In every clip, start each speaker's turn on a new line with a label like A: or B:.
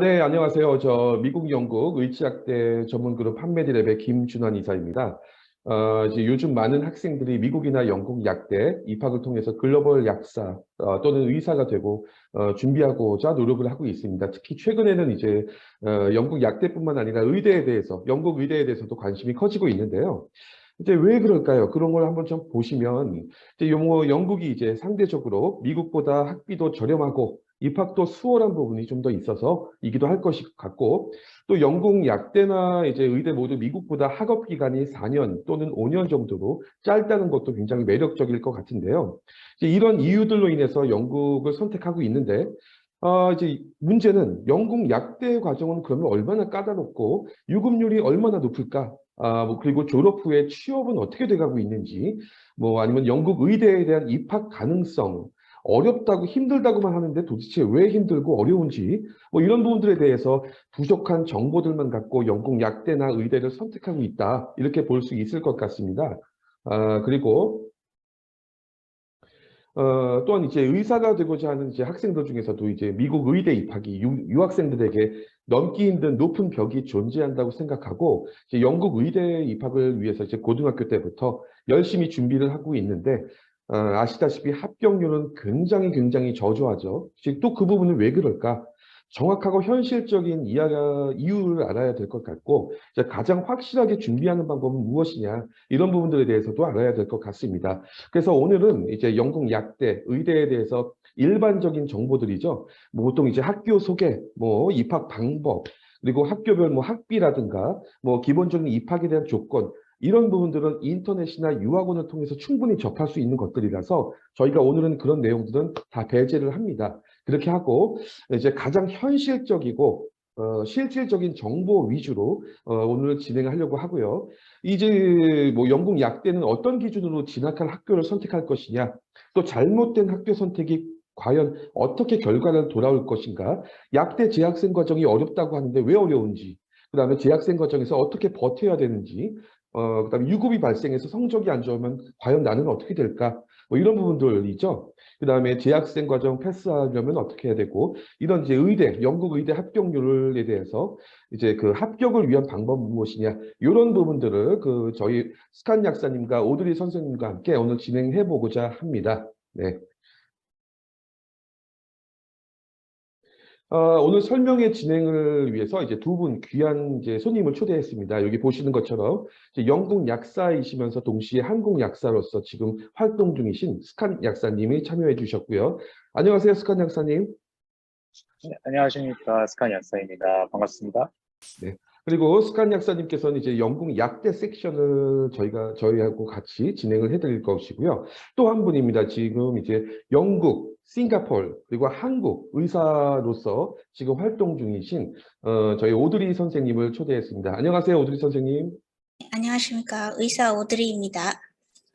A: 네, 안녕하세요. 저 미국 영국 의지학대 전문그룹 판메디랩의 김준환 이사입니다. 이제 요즘 많은 학생들이 미국이나 영국 약대 입학을 통해서 글로벌 약사 또는 의사가 되고 준비하고자 노력을 하고 있습니다. 특히 최근에는 이제 영국 약대뿐만 아니라 의대에 대해서, 영국 의대에 대해서도 관심이 커지고 있는데요. 이제 왜 그럴까요? 그런 걸 한번 좀 보시면, 이제 영국이 이제 상대적으로 미국보다 학비도 저렴하고 입학도 수월한 부분이 좀 더 있어서 이기도 할 것이 같고, 또 영국 약대나 이제 의대 모두 미국보다 학업 기간이 4년 또는 5년 정도로 짧다는 것도 굉장히 매력적일 것 같은데요. 이제 이런 이유들로 인해서 영국을 선택하고 있는데, 이제 문제는 영국 약대 과정은 그러면 얼마나 까다롭고 유급률이 얼마나 높을까? 뭐 그리고 졸업 후에 취업은 어떻게 돼가고 있는지, 뭐 아니면 영국 의대에 대한 입학 가능성, 어렵다고 힘들다고만 하는데 도대체 왜 힘들고 어려운지, 뭐 이런 부분들에 대해서 부족한 정보들만 갖고 영국 약대나 의대를 선택하고 있다, 이렇게 볼 수 있을 것 같습니다. 그리고 또한 이제 의사가 되고자 하는 이제 학생들 중에서도 이제 미국 의대 입학이 유학생들에게 넘기 힘든 높은 벽이 존재한다고 생각하고, 이제 영국 의대 입학을 위해서 이제 고등학교 때부터 열심히 준비를 하고 있는데, 아시다시피 합격률은 굉장히 저조하죠. 또 그 부분은 왜 그럴까? 정확하고 현실적인 이유를 알아야 될 것 같고, 이제 가장 확실하게 준비하는 방법은 무엇이냐, 이런 부분들에 대해서도 알아야 될 것 같습니다. 그래서 오늘은 이제 영국 약대, 의대에 대해서 일반적인 정보들이죠. 뭐 보통 이제 학교 소개, 뭐 입학 방법, 그리고 학교별 뭐 학비라든가, 뭐 기본적인 입학에 대한 조건, 이런 부분들은 인터넷이나 유학원을 통해서 충분히 접할 수 있는 것들이라서 저희가 오늘은 그런 내용들은 다 배제를 합니다. 그렇게 하고 이제 가장 현실적이고 실질적인 정보 위주로 오늘 진행하려고 하고요. 이제 뭐 영국 약대는 어떤 기준으로 진학할 학교를 선택할 것이냐, 또 잘못된 학교 선택이 과연 어떻게 결과를 돌아올 것인가, 약대 재학생 과정이 어렵다고 하는데 왜 어려운지, 그다음에 재학생 과정에서 어떻게 버텨야 되는지, 그다음에 유급이 발생해서 성적이 안 좋으면 과연 나는 어떻게 될까, 뭐 이런 부분들이죠. 그다음에 재학생 과정 패스하려면 어떻게 해야 되고, 이런 이제 의대, 영국 의대 합격률에 대해서 이제 그 합격을 위한 방법은 무엇이냐, 이런 부분들을 그 저희 스칸 약사님과 오드리 선생님과 함께 오늘 진행해 보고자 합니다. 네. 오늘 설명회 진행을 위해서 이제 두 분 귀한 이제 손님을 초대했습니다. 여기 보시는 것처럼 이제 영국 약사이시면서 동시에 한국 약사로서 지금 활동 중이신 스칸 약사님이 참여해 주셨고요. 안녕하세요, 스칸 약사님.
B: 네, 안녕하십니까. 스칸 약사입니다. 반갑습니다.
A: 네. 그리고 스칸 약사님께서는 이제 영국 약대 섹션을 저희하고 같이 진행을 해드릴 것이고요. 또 한 분입니다. 지금 이제 영국, 싱가포르, 그리고 한국 의사로서 지금 활동 중이신 저희 오드리 선생님을 초대했습니다. 안녕하세요, 오드리 선생님.
C: 안녕하십니까. 의사 오드리입니다.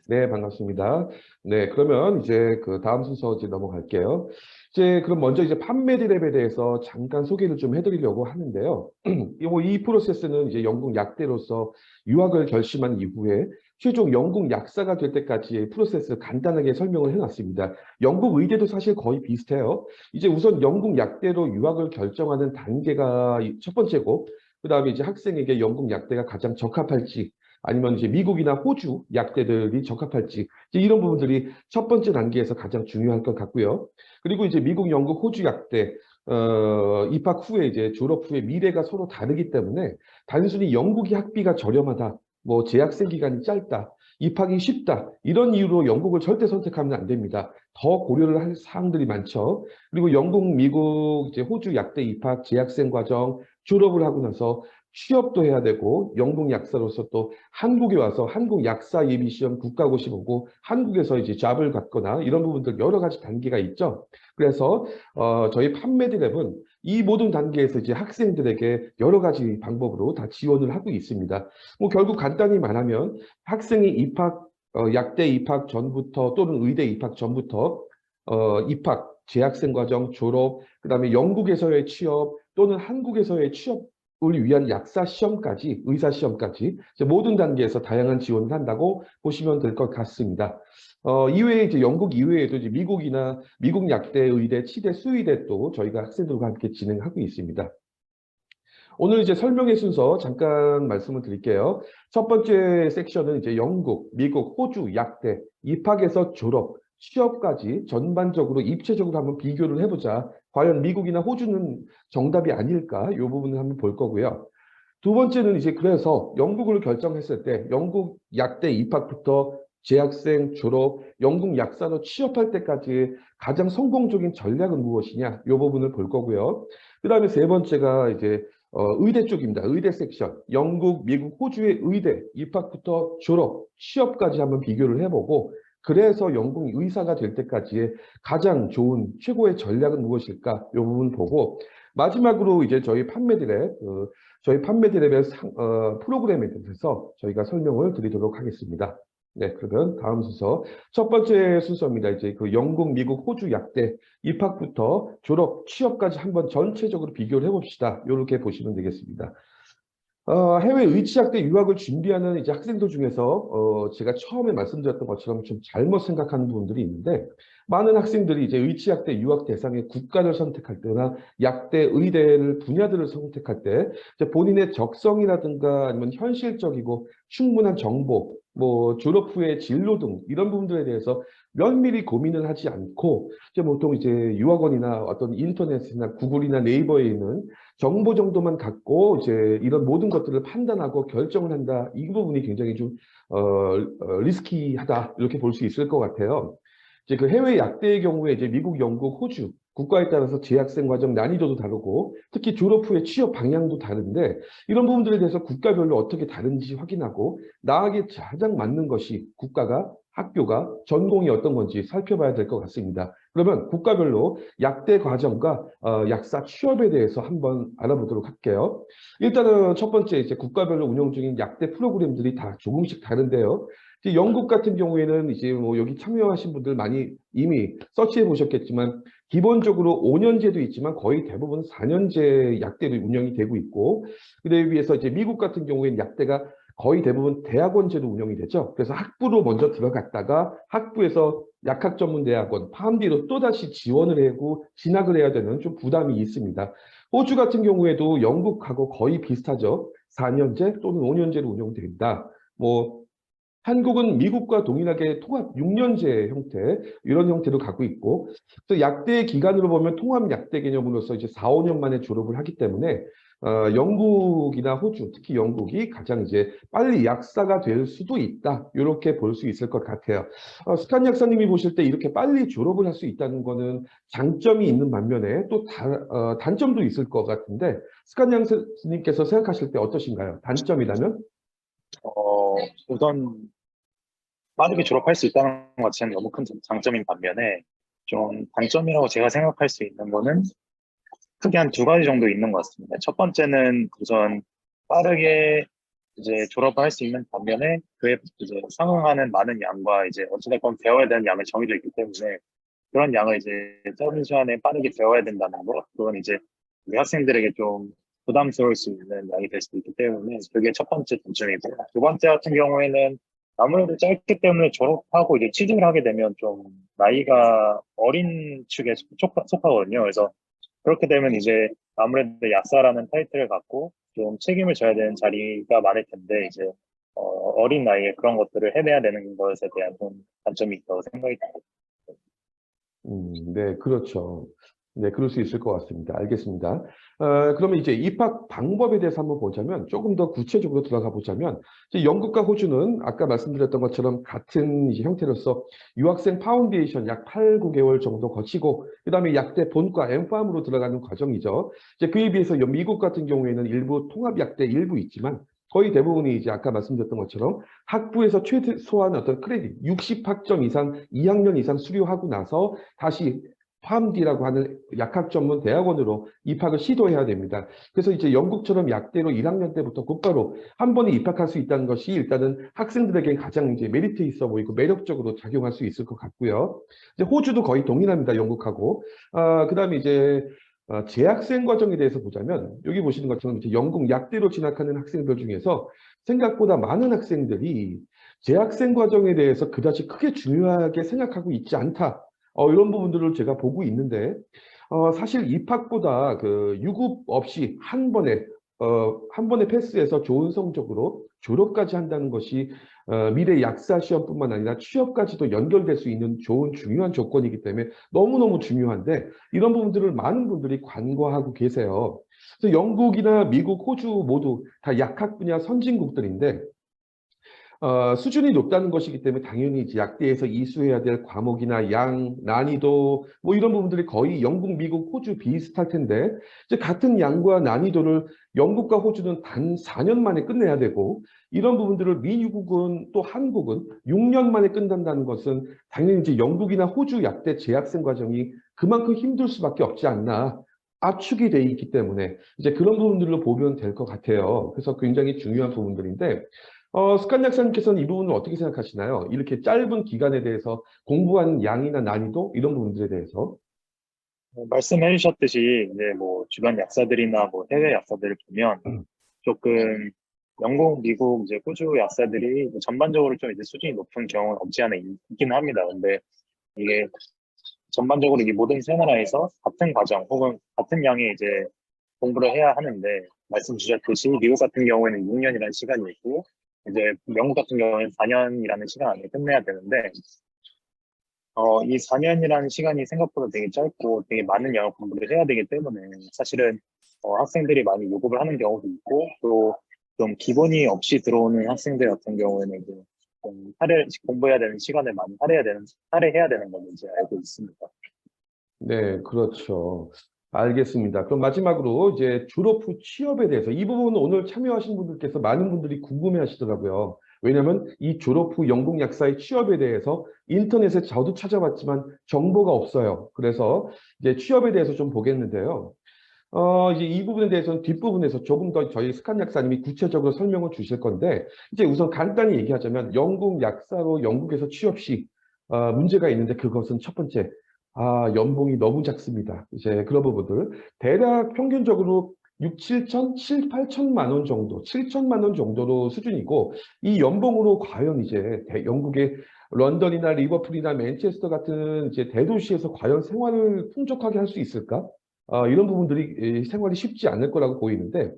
A: 네, 반갑습니다. 네, 그러면 이제 그 다음 순서 이제 넘어갈게요. 이제 그럼 먼저 이제 판메디랩에 대해서 잠깐 소개를 좀 해드리려고 하는데요. 이 프로세스는 이제 영국 약대로서 유학을 결심한 이후에 최종 영국 약사가 될 때까지의 프로세스를 간단하게 설명을 해놨습니다. 영국 의대도 사실 거의 비슷해요. 이제 우선 영국 약대로 유학을 결정하는 단계가 첫 번째고, 그다음에 이제 학생에게 영국 약대가 가장 적합할지, 아니면 이제 미국이나 호주 약대들이 적합할지, 이제 이런 부분들이 첫 번째 단계에서 가장 중요할 것 같고요. 그리고 이제 미국, 영국, 호주 약대 입학 후에 이제 졸업 후에 미래가 서로 다르기 때문에 단순히 영국이 학비가 저렴하다, 뭐 재학생 기간이 짧다, 입학이 쉽다, 이런 이유로 영국을 절대 선택하면 안 됩니다. 더 고려를 할 사항들이 많죠. 그리고 영국, 미국, 이제 호주 약대 입학, 재학생 과정, 졸업을 하고 나서 취업도 해야 되고, 영국 약사로서 또 한국에 와서 한국 약사 예비 시험 국가고시 보고 한국에서 이제 잡을 갖거나 이런 부분들 여러 가지 단계가 있죠. 그래서 저희 판메디랩은 이 모든 단계에서 이제 학생들에게 여러 가지 방법으로 다 지원을 하고 있습니다. 뭐 결국 간단히 말하면 학생이 약대 입학 전부터 또는 의대 입학 전부터 입학, 재학생 과정, 졸업, 그다음에 영국에서의 취업 또는 한국에서의 취업 위한 약사 시험까지, 의사 시험까지 이제 모든 단계에서 다양한 지원을 한다고 보시면 될 것 같습니다. 이외에 이제 영국 이외에도 이제 미국 약대, 의대, 치대, 수의대 또 저희가 학생들과 함께 진행하고 있습니다. 오늘 이제 설명의 순서 잠깐 말씀을 드릴게요. 첫 번째 섹션은 이제 영국, 미국, 호주 약대 입학에서 졸업, 취업까지 전반적으로 입체적으로 한번 비교를 해보자. 과연 미국이나 호주는 정답이 아닐까? 이 부분을 한번 볼 거고요. 두 번째는 이제 그래서 영국을 결정했을 때 영국 약대 입학부터 재학생 졸업, 영국 약사로 취업할 때까지 가장 성공적인 전략은 무엇이냐? 이 부분을 볼 거고요. 그 다음에 세 번째가 이제 의대 쪽입니다. 의대 섹션. 영국, 미국, 호주의 의대 입학부터 졸업, 취업까지 한번 비교를 해보고 그래서 영국 의사가 될 때까지의 가장 좋은 최고의 전략은 무엇일까? 이 부분 보고 마지막으로 이제 저희 판매드랩의 프로그램에 대해서 저희가 설명을 드리도록 하겠습니다. 네, 그러면 다음 순서. 첫 번째 순서입니다. 이제 그 영국, 미국, 호주 약대 입학부터 졸업, 취업까지 한번 전체적으로 비교를 해봅시다. 이렇게 보시면 되겠습니다. 해외 의치학대 유학을 준비하는 이제 학생들 중에서 제가 처음에 말씀드렸던 것처럼 좀 잘못 생각하는 부분들이 있는데 많은 학생들이 이제 의치학대 유학 대상의 국가를 선택할 때나 약대 의대를 분야들을 선택할 때 이제 본인의 적성이라든가 아니면 현실적이고 충분한 정보, 뭐 졸업 후의 진로 등 이런 부분들에 대해서 면밀히 고민을 하지 않고 이제 보통 이제 유학원이나 어떤 인터넷이나 구글이나 네이버에 있는 정보 정도만 갖고 이제 이런 모든 것들을 판단하고 결정을 한다. 이 부분이 굉장히 좀 리스키하다 이렇게 볼 수 있을 것 같아요. 이제 그 해외 약대의 경우에 이제 미국, 영국, 호주 국가에 따라서 재학생 과정 난이도도 다르고 특히 졸업 후에 취업 방향도 다른데 이런 부분들에 대해서 국가별로 어떻게 다른지 확인하고 나에게 가장 맞는 것이 국가가 학교가 전공이 어떤 건지 살펴봐야 될 것 같습니다. 그러면 국가별로 약대 과정과 약사 취업에 대해서 한번 알아보도록 할게요. 일단은 첫 번째 이제 국가별로 운영 중인 약대 프로그램들이 다 조금씩 다른데요. 이제 영국 같은 경우에는 이제 뭐 여기 참여하신 분들 많이 이미 서치해 보셨겠지만 기본적으로 5년제도 있지만 거의 대부분 4년제 약대로 운영이 되고 있고 그에 비해서 이제 미국 같은 경우에는 약대가 거의 대부분 대학원제로 운영이 되죠. 그래서 학부로 먼저 들어갔다가 학부에서 약학전문대학원, 파암디로 또다시 지원을 하고 진학을 해야 되는 좀 부담이 있습니다. 호주 같은 경우에도 영국하고 거의 비슷하죠. 4년제 또는 5년제로 운영됩니다. 뭐 한국은 미국과 동일하게 통합 6년제 형태 이런 형태로 가고 있고 또 약대 기간으로 보면 통합 약대 개념으로서 이제 4, 5년 만에 졸업을 하기 때문에 영국이나 호주, 특히 영국이 가장 이제 빨리 약사가 될 수도 있다. 이렇게 볼 수 있을 것 같아요. 스칸 약사님이 보실 때 이렇게 빨리 졸업을 할 수 있다는 거는 장점이 있는 반면에 또 단점도 있을 것 같은데 스칸 약사님께서 생각하실 때 어떠신가요? 단점이라면?
B: 우선 빠르게 졸업할 수 있다는 것 자체는 너무 큰 장점인 반면에 좀 단점이라고 제가 생각할 수 있는 거는 크게 한 두 가지 정도 있는 것 같습니다. 첫 번째는 우선 빠르게 이제 졸업을 할 수 있는 반면에 그에 이제 상응하는 많은 양과 이제 어찌됐건 배워야 되는 양이 정해져 있기 때문에 그런 양을 이제 짧은 시간에 빠르게 배워야 된다는 거, 그건 이제 우리 학생들에게 좀 부담스러울 수 있는 양이 될 수도 있기 때문에 그게 첫 번째 단점이고, 두 번째 같은 경우에는 아무래도 짧기 때문에 졸업하고 이제 취직을 하게 되면 좀 나이가 어린 축에 속하거든요. 그래서 그렇게 되면 이제 아무래도 약사라는 타이틀을 갖고 좀 책임을 져야 되는 자리가 많을 텐데 이제 어린 나이에 그런 것들을 해내야 되는 것에 대한 좀 단점이 있다고 생각이 듭니다.
A: 네, 그렇죠. 네, 그럴 수 있을 것 같습니다. 알겠습니다. 그러면 이제 입학 방법에 대해서 한번 보자면, 조금 더 구체적으로 들어가 보자면, 이제 영국과 호주는 아까 말씀드렸던 것처럼 같은 이제 형태로서 유학생 파운데이션 약 8, 9개월 정도 거치고, 그 다음에 약대 본과 엠팜으로 들어가는 과정이죠. 이제 그에 비해서 미국 같은 경우에는 일부 통합 약대 일부 있지만, 거의 대부분이 이제 아까 말씀드렸던 것처럼 학부에서 최소한 어떤 크레딧 60학점 이상 2학년 이상 수료하고 나서 다시 PharmD라고 하는 약학 전문 대학원으로 입학을 시도해야 됩니다. 그래서 이제 영국처럼 약대로 1학년 때부터 곧바로 한 번에 입학할 수 있다는 것이 일단은 학생들에게 가장 이제 메리트 있어 보이고 매력적으로 작용할 수 있을 것 같고요. 이제 호주도 거의 동일합니다. 영국하고. 그다음에 이제 재학생 과정에 대해서 보자면 여기 보시는 것처럼 이제 영국 약대로 진학하는 학생들 중에서 생각보다 많은 학생들이 재학생 과정에 대해서 그다지 크게 중요하게 생각하고 있지 않다. 이런 부분들을 제가 보고 있는데 사실 입학보다 그 유급 없이 한 번에 패스해서 좋은 성적으로 졸업까지 한다는 것이 미래 약사 시험뿐만 아니라 취업까지도 연결될 수 있는 좋은 중요한 조건이기 때문에 너무너무 중요한데 이런 부분들을 많은 분들이 간과하고 계세요. 그래서 영국이나 미국, 호주 모두 다 약학 분야 선진국들인데 수준이 높다는 것이기 때문에 당연히 이제 약대에서 이수해야 될 과목이나 양, 난이도 뭐 이런 부분들이 거의 영국, 미국, 호주 비슷할 텐데 이제 같은 양과 난이도를 영국과 호주는 단 4년 만에 끝내야 되고 이런 부분들을 미국은 또 한국은 6년 만에 끝난다는 것은 당연히 이제 영국이나 호주 약대 재학생 과정이 그만큼 힘들 수밖에 없지 않나. 압축이 돼 있기 때문에 이제 그런 부분들로 보면 될 것 같아요. 그래서 굉장히 중요한 부분들인데 스칸 약사님께서는 이 부분을 어떻게 생각하시나요? 이렇게 짧은 기간에 대해서 공부한 양이나 난이도 이런 부분들에 대해서.
B: 말씀해 주셨듯이 이제 뭐 주변 약사들이나 뭐 해외 약사들을 보면 조금 영국, 미국, 이제 호주 약사들이 뭐 전반적으로 좀 이제 수준이 높은 경우는 없지 않아 있긴 합니다. 근데 이게 전반적으로 이 모든 세 나라에서 같은 과정 혹은 같은 양의 이제 공부를 해야 하는데 말씀 주셨듯이 미국 같은 경우에는 6년이라는 시간이 있고 이제 영국 같은 경우에는 4년이라는 시간 안에 끝내야 되는데 이 4년이라는 시간이 생각보다 되게 짧고 되게 많은 영역 공부를 해야 되기 때문에 사실은 학생들이 많이 요구를 하는 경우도 있고 또 좀 기본이 없이 들어오는 학생들 같은 경우에는 이제 좀 공부해야 되는 시간을 많이 할애해야 되는 걸 이제 알고 있습니다.
A: 네, 그렇죠. 알겠습니다. 그럼 마지막으로 이제 졸업 후 취업에 대해서 이 부분은 오늘 참여하신 분들께서 많은 분들이 궁금해 하시더라고요. 왜냐하면 이 졸업 후 영국 약사의 취업에 대해서 인터넷에 저도 찾아봤지만 정보가 없어요. 그래서 이제 취업에 대해서 좀 보겠는데요. 이제 이 부분에 대해서는 뒷부분에서 조금 더 저희 스칸 약사님이 구체적으로 설명을 주실 건데, 이제 우선 간단히 얘기하자면, 영국 약사로 영국에서 취업 시, 문제가 있는데 그것은 첫 번째, 연봉이 너무 작습니다. 이제 그런 부분들. 대략 평균적으로 6, 7천, 7, 8천만 원 정도, 7천만 원 정도로 수준이고, 이 연봉으로 과연 이제 영국의 런던이나 리버풀이나 맨체스터 같은 이제 대도시에서 과연 생활을 풍족하게 할 수 있을까? 이런 부분들이 생활이 쉽지 않을 거라고 보이는데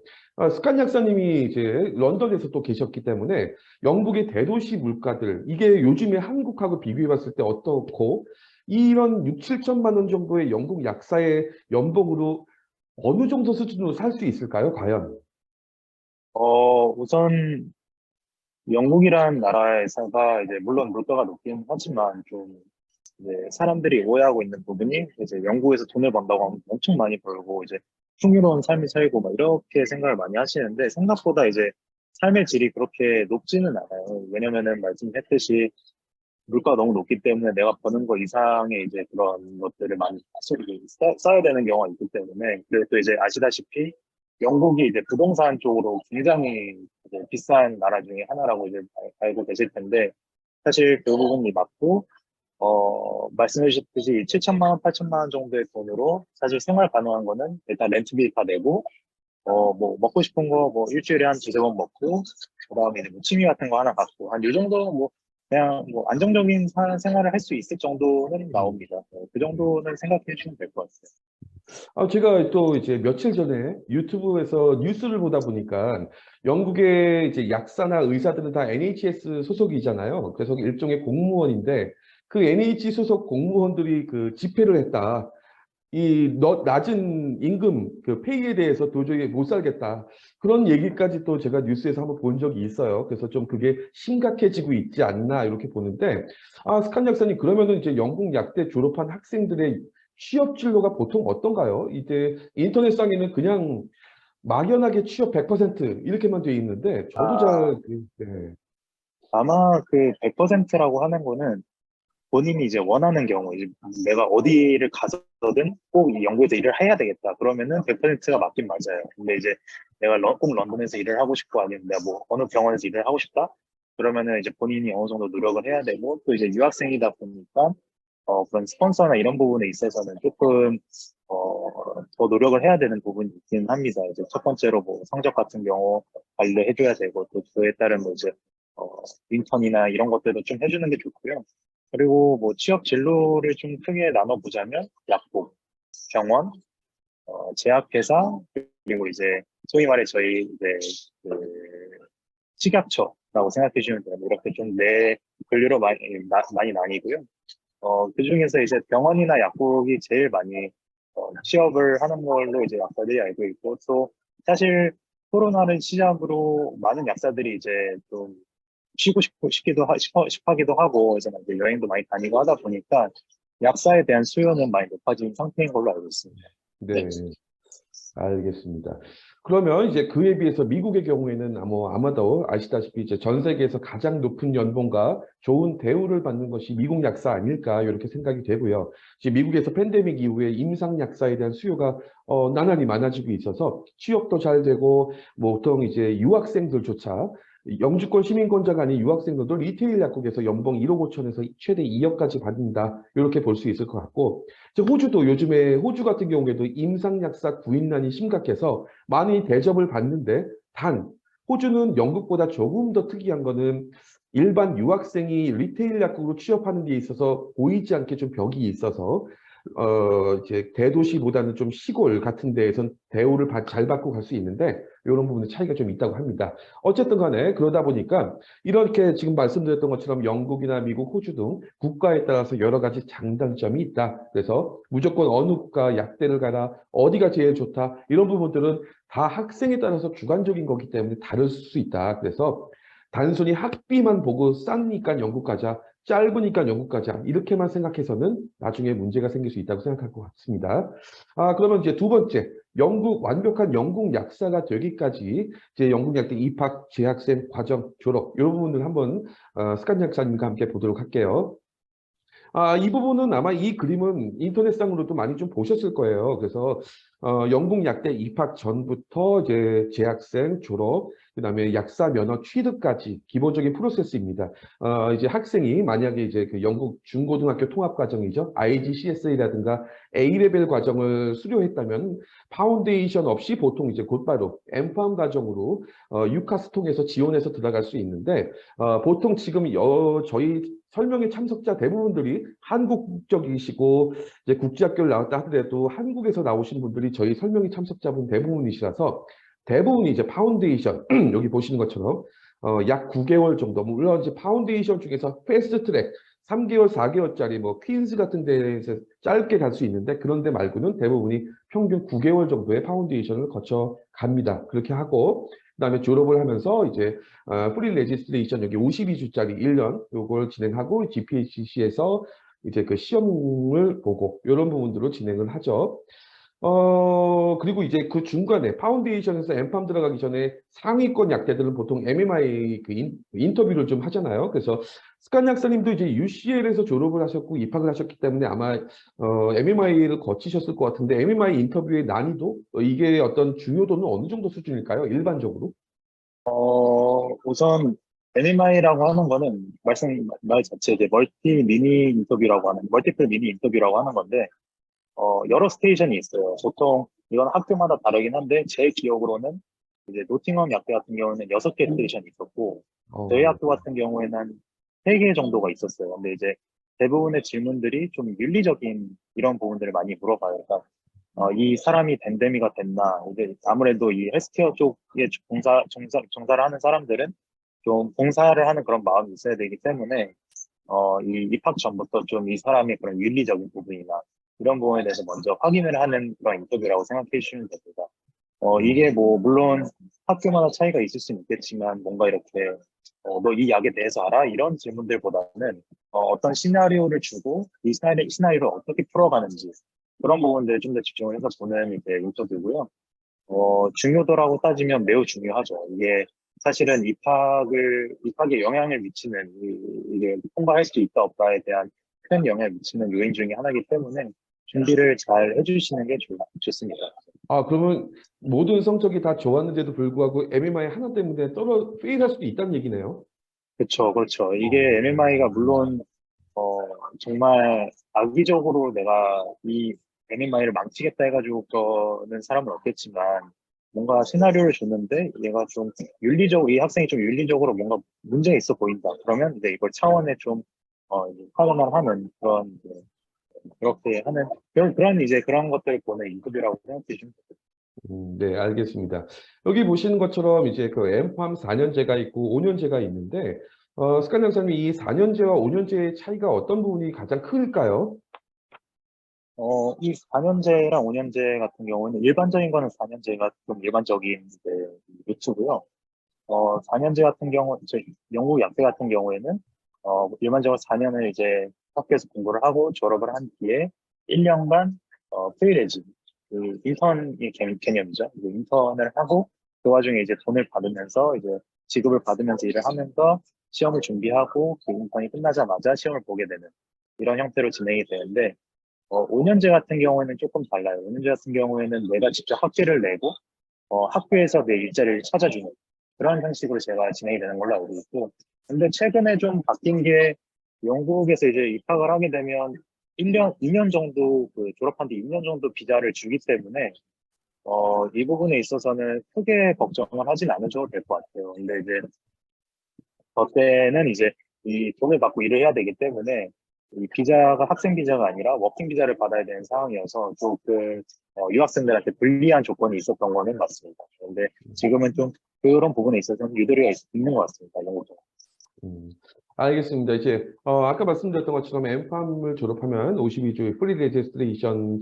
A: 스칸 약사님이 이제 런던에서 또 계셨기 때문에 영국의 대도시 물가들 이게 요즘에 한국하고 비교해 봤을 때 어떻고 이런 6, 7천만 원 정도의 영국 약사의 연봉으로 어느 정도 수준으로 살 수 있을까요, 과연?
B: 우선 영국이란 나라에서가 이제 물론 물가가 높긴 하지만 좀 이제 사람들이 오해하고 있는 부분이 이제 영국에서 돈을 번다고 하면 엄청 많이 벌고 이제 풍요로운 삶을 살고 막 이렇게 생각을 많이 하시는데 생각보다 이제 삶의 질이 그렇게 높지는 않아요. 왜냐면은 말씀했듯이 물가가 너무 높기 때문에 내가 버는 거 이상의 이제 그런 것들을 많이 써야 되는 경우가 있기 때문에 그리고 또 이제 아시다시피 영국이 이제 부동산 쪽으로 굉장히 이제 비싼 나라 중에 하나라고 이제 알고 계실 텐데 사실 그 부분이 맞고 말씀해 주셨듯이 7천만 원, 8천만 원 정도의 돈으로 사실 생활 가능한 거는 일단 렌트비 다 내고, 뭐, 먹고 싶은 거 뭐 일주일에 한 두세 번 먹고, 그 다음에 이제 뭐 취미 같은 거 하나 갖고, 한 요 정도 뭐, 그냥 뭐 안정적인 생활을 할 수 있을 정도는 나옵니다. 그 정도는 생각해 주시면 될 것 같아요.
A: 제가 또 이제 며칠 전에 유튜브에서 뉴스를 보다 보니까 영국의 이제 약사나 의사들은 다 NHS 소속이잖아요. 그래서 일종의 공무원인데 그 NH 소속 공무원들이 그 집회를 했다. 낮은 임금, 그 페이에 대해서 도저히 못 살겠다. 그런 얘기까지 또 제가 뉴스에서 한번 본 적이 있어요. 그래서 좀 그게 심각해지고 있지 않나 이렇게 보는데, 스칸 약사님, 그러면은 이제 영국 약대 졸업한 학생들의 취업 진로가 보통 어떤가요? 이제 인터넷상에는 그냥 막연하게 취업 100% 이렇게만 돼 있는데, 저도
B: 아,
A: 네.
B: 아마 그 100%라고 하는 거는 본인이 이제 원하는 경우, 이제 내가 어디를 가서든 꼭 이 연구에서 일을 해야 되겠다. 그러면은 100%가 맞긴 맞아요. 근데 이제 내가 꼭 런던에서 일을 하고 싶고 아니면 내가 뭐 어느 병원에서 일을 하고 싶다. 그러면은 이제 본인이 어느 정도 노력을 해야 되고 또 이제 유학생이다 보니까 그런 스폰서나 이런 부분에 있어서는 조금 더 노력을 해야 되는 부분이 있긴 합니다. 이제 첫 번째로 뭐 성적 같은 경우 관리를 해줘야 되고 또 그에 따른 뭐 이제 인턴이나 이런 것들도 좀 해주는 게 좋고요. 그리고 뭐 취업 진로를 좀 크게 나눠보자면 약국, 병원, 제약회사, 그리고 이제 소위 말해 저희 이제 그 식약처라고 생각해 주시면 돼요. 이렇게 좀 네 분류로 많이 나뉘고요. 그 중에서 이제 병원이나 약국이 제일 많이 취업을 하는 걸로 이제 약사들이 알고 있고, 또 사실 코로나를 시작으로 많은 약사들이 이제 좀 쉬고 싶기도 하고, 이제 막 이제 여행도 많이 다니고 하다 보니까 약사에 대한 수요는 많이 높아진 상태인 걸로 알고 있습니다. 네.
A: 네, 알겠습니다. 그러면 이제 그에 비해서 미국의 경우에는 아마도 아시다시피 이제 전 세계에서 가장 높은 연봉과 좋은 대우를 받는 것이 미국 약사 아닐까 이렇게 생각이 되고요. 지금 미국에서 팬데믹 이후에 임상 약사에 대한 수요가 나날이 많아지고 있어서 취업도 잘 되고 보통 이제 유학생들조차 영주권 시민권자가 아닌 유학생들도 리테일 약국에서 연봉 1억 5천에서 최대 2억까지 받는다 이렇게 볼 수 있을 것 같고, 호주도 요즘에 호주 같은 경우에도 임상약사 구인난이 심각해서 많이 대접을 받는데, 단 호주는 영국보다 조금 더 특이한 거는 일반 유학생이 리테일 약국으로 취업하는 데 있어서 보이지 않게 좀 벽이 있어서 이제 대도시보다는 좀 시골 같은 데에선 대우를 잘 받고 갈 수 있는데 이런 부분에 차이가 좀 있다고 합니다. 어쨌든 간에 그러다 보니까 이렇게 지금 말씀드렸던 것처럼 영국이나 미국, 호주 등 국가에 따라서 여러 가지 장단점이 있다. 그래서 무조건 어느 국가 약대를 가라, 어디가 제일 좋다, 이런 부분들은 다 학생에 따라서 주관적인 거기 때문에 다를 수 있다. 그래서 단순히 학비만 보고 싸니까 영국 가자, 짧으니까 영국 가자, 이렇게만 생각해서는 나중에 문제가 생길 수 있다고 생각할 것 같습니다. 그러면 이제 두 번째, 완벽한 영국 약사가 되기까지 이제 영국 약대 입학, 재학생, 과정, 졸업, 이런 부분을 한번 스칸 약사님과 함께 보도록 할게요. 이 부분은 아마 이 그림은 인터넷상으로도 많이 좀 보셨을 거예요. 그래서 영국 약대 입학 전부터 이제 재학생, 졸업, 그다음에 약사 면허 취득까지 기본적인 프로세스입니다. 이제 학생이 만약에 이제 그 영국 중고등학교 통합 과정이죠, IGCSE라든가 A레벨 과정을 수료했다면 파운데이션 없이 보통 이제 곧바로 엠팜 과정으로 유카스 통해서 지원해서 들어갈 수 있는데, 보통 지금 저희 설명회 참석자 대부분들이 한국 국적이시고 이제 국제학교를 나왔다 하더라도 한국에서 나오신 분들이 저희 설명회 참석자분 대부분이시라서 대부분이 이제 파운데이션 여기 보시는 것처럼 약 9개월 정도, 물론 이제 파운데이션 중에서 패스트 트랙 3개월, 4개월짜리 뭐 퀸즈 같은 데에서 짧게 갈 수 있는데, 그런 데 말고는 대부분이 평균 9개월 정도의 파운데이션을 거쳐 갑니다. 그렇게 하고 그다음에 졸업을 하면서 이제 프리 레지스트레이션 여기 52주짜리 1년 요걸 진행하고 GPHC에서 이제 그 시험을 보고 이런 부분들로 진행을 하죠. 그리고 이제 그 중간에 파운데이션에서 엠팜 들어가기 전에 상위권 약대들은 보통 MMI 인터뷰를 좀 하잖아요. 그래서 스칸 약사님도 이제 UCL에서 졸업을 하셨고 입학을 하셨기 때문에 아마 MMI를 거치셨을 것 같은데, MMI 인터뷰의 난이도, 이게 어떤 중요도는 어느 정도 수준일까요? 일반적으로?
B: 우선 NMI라고 하는 거는 말 자체 이제 멀티플 미니 인터뷰라고 하는 건데, 여러 스테이션이 있어요. 보통 이건 학교마다 다르긴 한데 제 기억으로는 이제 노팅엄 약대 같은 경우는 6개 스테이션이 있었고, 저희 학교 같은 경우에는 한 3개 정도가 있었어요. 근데 이제 대부분의 질문들이 좀 윤리적인 이런 부분들을 많이 물어봐요. 그러니까 이 사람이 pandemic가 됐나, 이제 아무래도 이 헬스케어 쪽에 종사를 하는 사람들은 좀 봉사를 하는 그런 마음이 있어야 되기 때문에 이 입학 전부터 좀 이 사람의 그런 윤리적인 부분이나 이런 부분에 대해서 먼저 확인을 하는 그런 인터뷰라고 생각해 주시면 됩니다. 이게 뭐 물론 학교마다 차이가 있을 수는 있겠지만, 뭔가 이렇게 너 이 약에 대해서 알아? 이런 질문들보다는 어떤 시나리오를 주고 이 시나리오를 어떻게 풀어가는지, 그런 부분들에 좀 더 집중을 해서 보는 이제 인터뷰고요. 중요도라고 따지면 매우 중요하죠. 이게 사실은 입학에 영향을 미치는, 이게 통과할 수 있다 없다에 대한 큰 영향을 미치는 요인 중에 하나이기 때문에 준비를 잘 해주시는 게 좋습니다.
A: 그러면 모든 성적이 다 좋았는데도 불구하고 MMI 하나 때문에 페일할 수도 있다는 얘기네요.
B: 그렇죠, 그렇죠. 이게
A: 어,
B: MMI가 물론 정말 악의적으로 내가 이 MMI를 망치겠다 해가지고 그러는 사람은 없겠지만 뭔가 시나리오를 줬는데 얘가 좀 윤리적으로 이 학생이 좀 윤리적으로 뭔가 문제가 있어 보인다. 그러면 이제 이걸 차원에 좀 이제 파견을 하는 그런 이제 그렇게 하는 그런 이제 그런 것들을 보는 인급이라고 생각해 주시면 됩니다.
A: 네, 알겠습니다. 여기 보시는 것처럼 이제 그 엠팜 4년제가 있고 5년제가 있는데, 스칸 형사님 이 4년제와 5년제의 차이가 어떤 부분이 가장 클까요?
B: 이 4년제랑 5년제 같은 경우는 일반적인 거는 4년제가 좀 일반적인 이제 루트고요. 4년제 같은 경우, 영국 약대 같은 경우에는, 일반적으로 4년을 이제 학교에서 공부를 하고 졸업을 한 뒤에 1년간, 프리레지, 그 인턴의 개념이죠. 그 인턴을 하고 그 와중에 이제 돈을 받으면서 이제 지급을 받으면서 일을 하면서 시험을 준비하고 그 인턴이 끝나자마자 시험을 보게 되는 이런 형태로 진행이 되는데, 5년제 같은 경우에는 조금 달라요. 5년제 같은 경우에는 내가 직접 학비를 내고, 학교에서 내 일자리를 찾아주는 그런 형식으로 제가 진행이 되는 걸로 알고 있고, 근데 최근에 좀 바뀐 게 영국에서 이제 입학을 하게 되면 1년, 2년 정도 졸업한 뒤 2년 정도 비자를 주기 때문에 이 부분에 있어서는 크게 걱정을 하진 않으셔도 될 것 같아요. 근데 이제 저 때는 이제 이 돈을 받고 일을 해야 되기 때문에 이 비자가 학생 비자가 아니라 워킹 비자를 받아야 되는 상황이어서 조금 유학생들한테 불리한 조건이 있었던 거는 맞습니다. 그런데 지금은 좀 그런 부분에 있어서는 유도리가 있는 것 같습니다. 영국도.
A: 음, 알겠습니다. 이제 아까 말씀드렸던 것처럼 엠팜을 졸업하면 52주 프리 레지스트레이션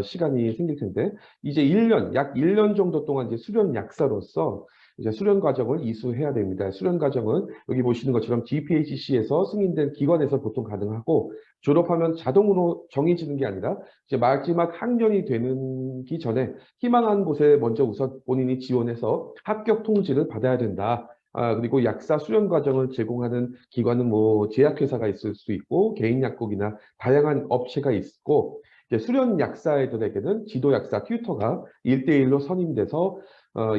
A: 시간이 생길 텐데 이제 1년, 약 1년 정도 동안 이제 수련 약사로서 이제 수련 과정을 이수해야 됩니다. 수련 과정은 여기 보시는 것처럼 GPHC에서 승인된 기관에서 보통 가능하고 졸업하면 자동으로 정해지는 게 아니라 이제 마지막 학년이 되기 전에 희망한 곳에 먼저 우선 본인이 지원해서 합격 통지를 받아야 된다. 그리고 약사 수련 과정을 제공하는 기관은 뭐 제약회사가 있을 수 있고 개인 약국이나 다양한 업체가 있고 이제 수련 약사들에게는 지도 약사 튜터가 1대1로 선임돼서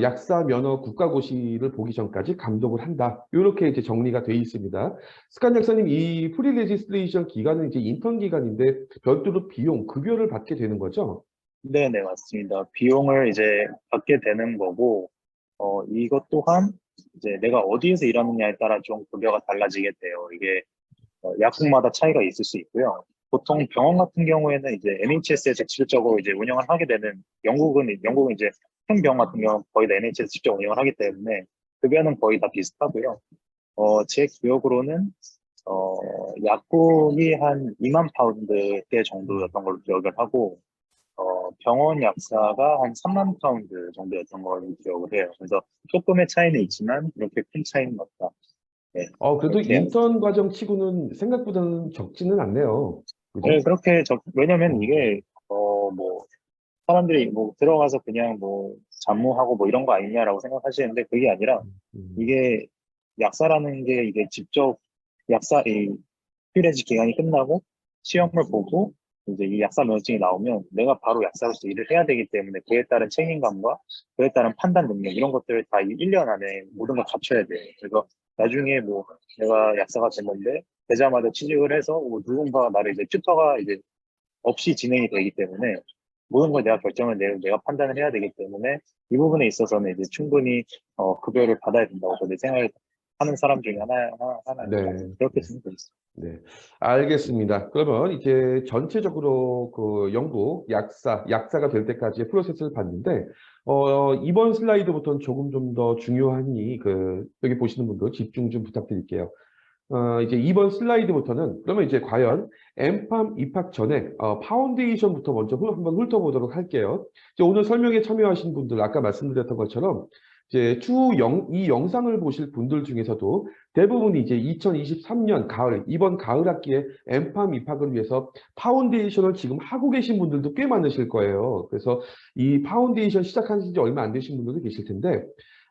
A: 약사 면허 국가고시를 보기 전까지 감독을 한다. 이렇게 이제 정리가 돼 있습니다. 스칸 약사님, 이 프리 레지스트레이션 기간은 이제 인턴 기간인데 별도로 비용, 급여를 받게 되는 거죠?
B: 네, 맞습니다. 비용을 이제 받게 되는 거고, 이것 또한 이제 내가 어디에서 일하느냐에 따라 좀 급여가 달라지게 돼요. 이게 약국마다 차이가 있을 수 있고요. 보통 병원 같은 경우에는 이제 NHS에서 직접적으로 이제 운영을 하게 되는 영국은 이제 큰 병원 같은 경우는 거의 다 NHS 직접 운영을 하기 때문에 급여는 거의 다 비슷하고요. 제 기억으로는 약국이 한 2만 파운드대 정도였던 걸로 기억을 하고 병원 약사가 한 3만 파운드 정도였던 걸로 기억을 해요. 그래서 조금의 차이는 있지만 그렇게 큰 차이는 없다. 네,
A: 그래도
B: 그렇게
A: 인턴 과정 치고는 생각보다는 적지는 않네요.
B: 네,
A: 그죠?
B: 왜냐면
A: 음,
B: 이게, 뭐, 사람들이 뭐 들어가서 그냥 뭐 잡무하고 뭐 이런 거 아니냐라고 생각하시는데 그게 아니라
A: 음,
B: 이게 약사라는 게 이게 직접 이 피레지 기간이 끝나고 시험을 보고 이제 이 약사 면허증이 나오면 내가 바로 약사로서 일을 해야 되기 때문에 그에 따른 책임감과 그에 따른 판단 능력 이런 것들을 다 1년 안에 모든 걸 갖춰야 돼요. 그래서 나중에 뭐 내가 약사가 됐는데 되자마자 취직을 해서 뭐 누군가 나를 이제 튜터가 이제 없이 진행이 되기 때문에 모든 걸 내가 결정을 내고 내가 판단을 해야 되기 때문에 이 부분에 있어서는 이제 충분히 급여를 받아야 된다고 저는 생각을 하는 사람 중에 하나입니다.
A: 네.
B: 그렇게
A: 네.
B: 생각되고 있습니다.
A: 네, 알겠습니다. 그러면 이제 전체적으로 그 영국 약사가 될 때까지의 프로세스를 봤는데, 이번 슬라이드부터는 조금 좀 더 중요하니, 여기 보시는 분들 집중 좀 부탁드릴게요. 이제 이번 슬라이드부터는 그러면 이제 과연 엠팜 입학 전에 파운데이션부터 먼저 한번 훑어보도록 할게요. 이제 오늘 설명에 참여하신 분들 아까 말씀드렸던 것처럼 이제 이 영상을 보실 분들 중에서도 대부분이 이제 2023년 가을 이번 가을 학기에 엠팜 입학을 위해서 파운데이션을 지금 하고 계신 분들도 꽤 많으실 거예요. 그래서 이 파운데이션 시작한 지 얼마 안 되신 분들도 계실 텐데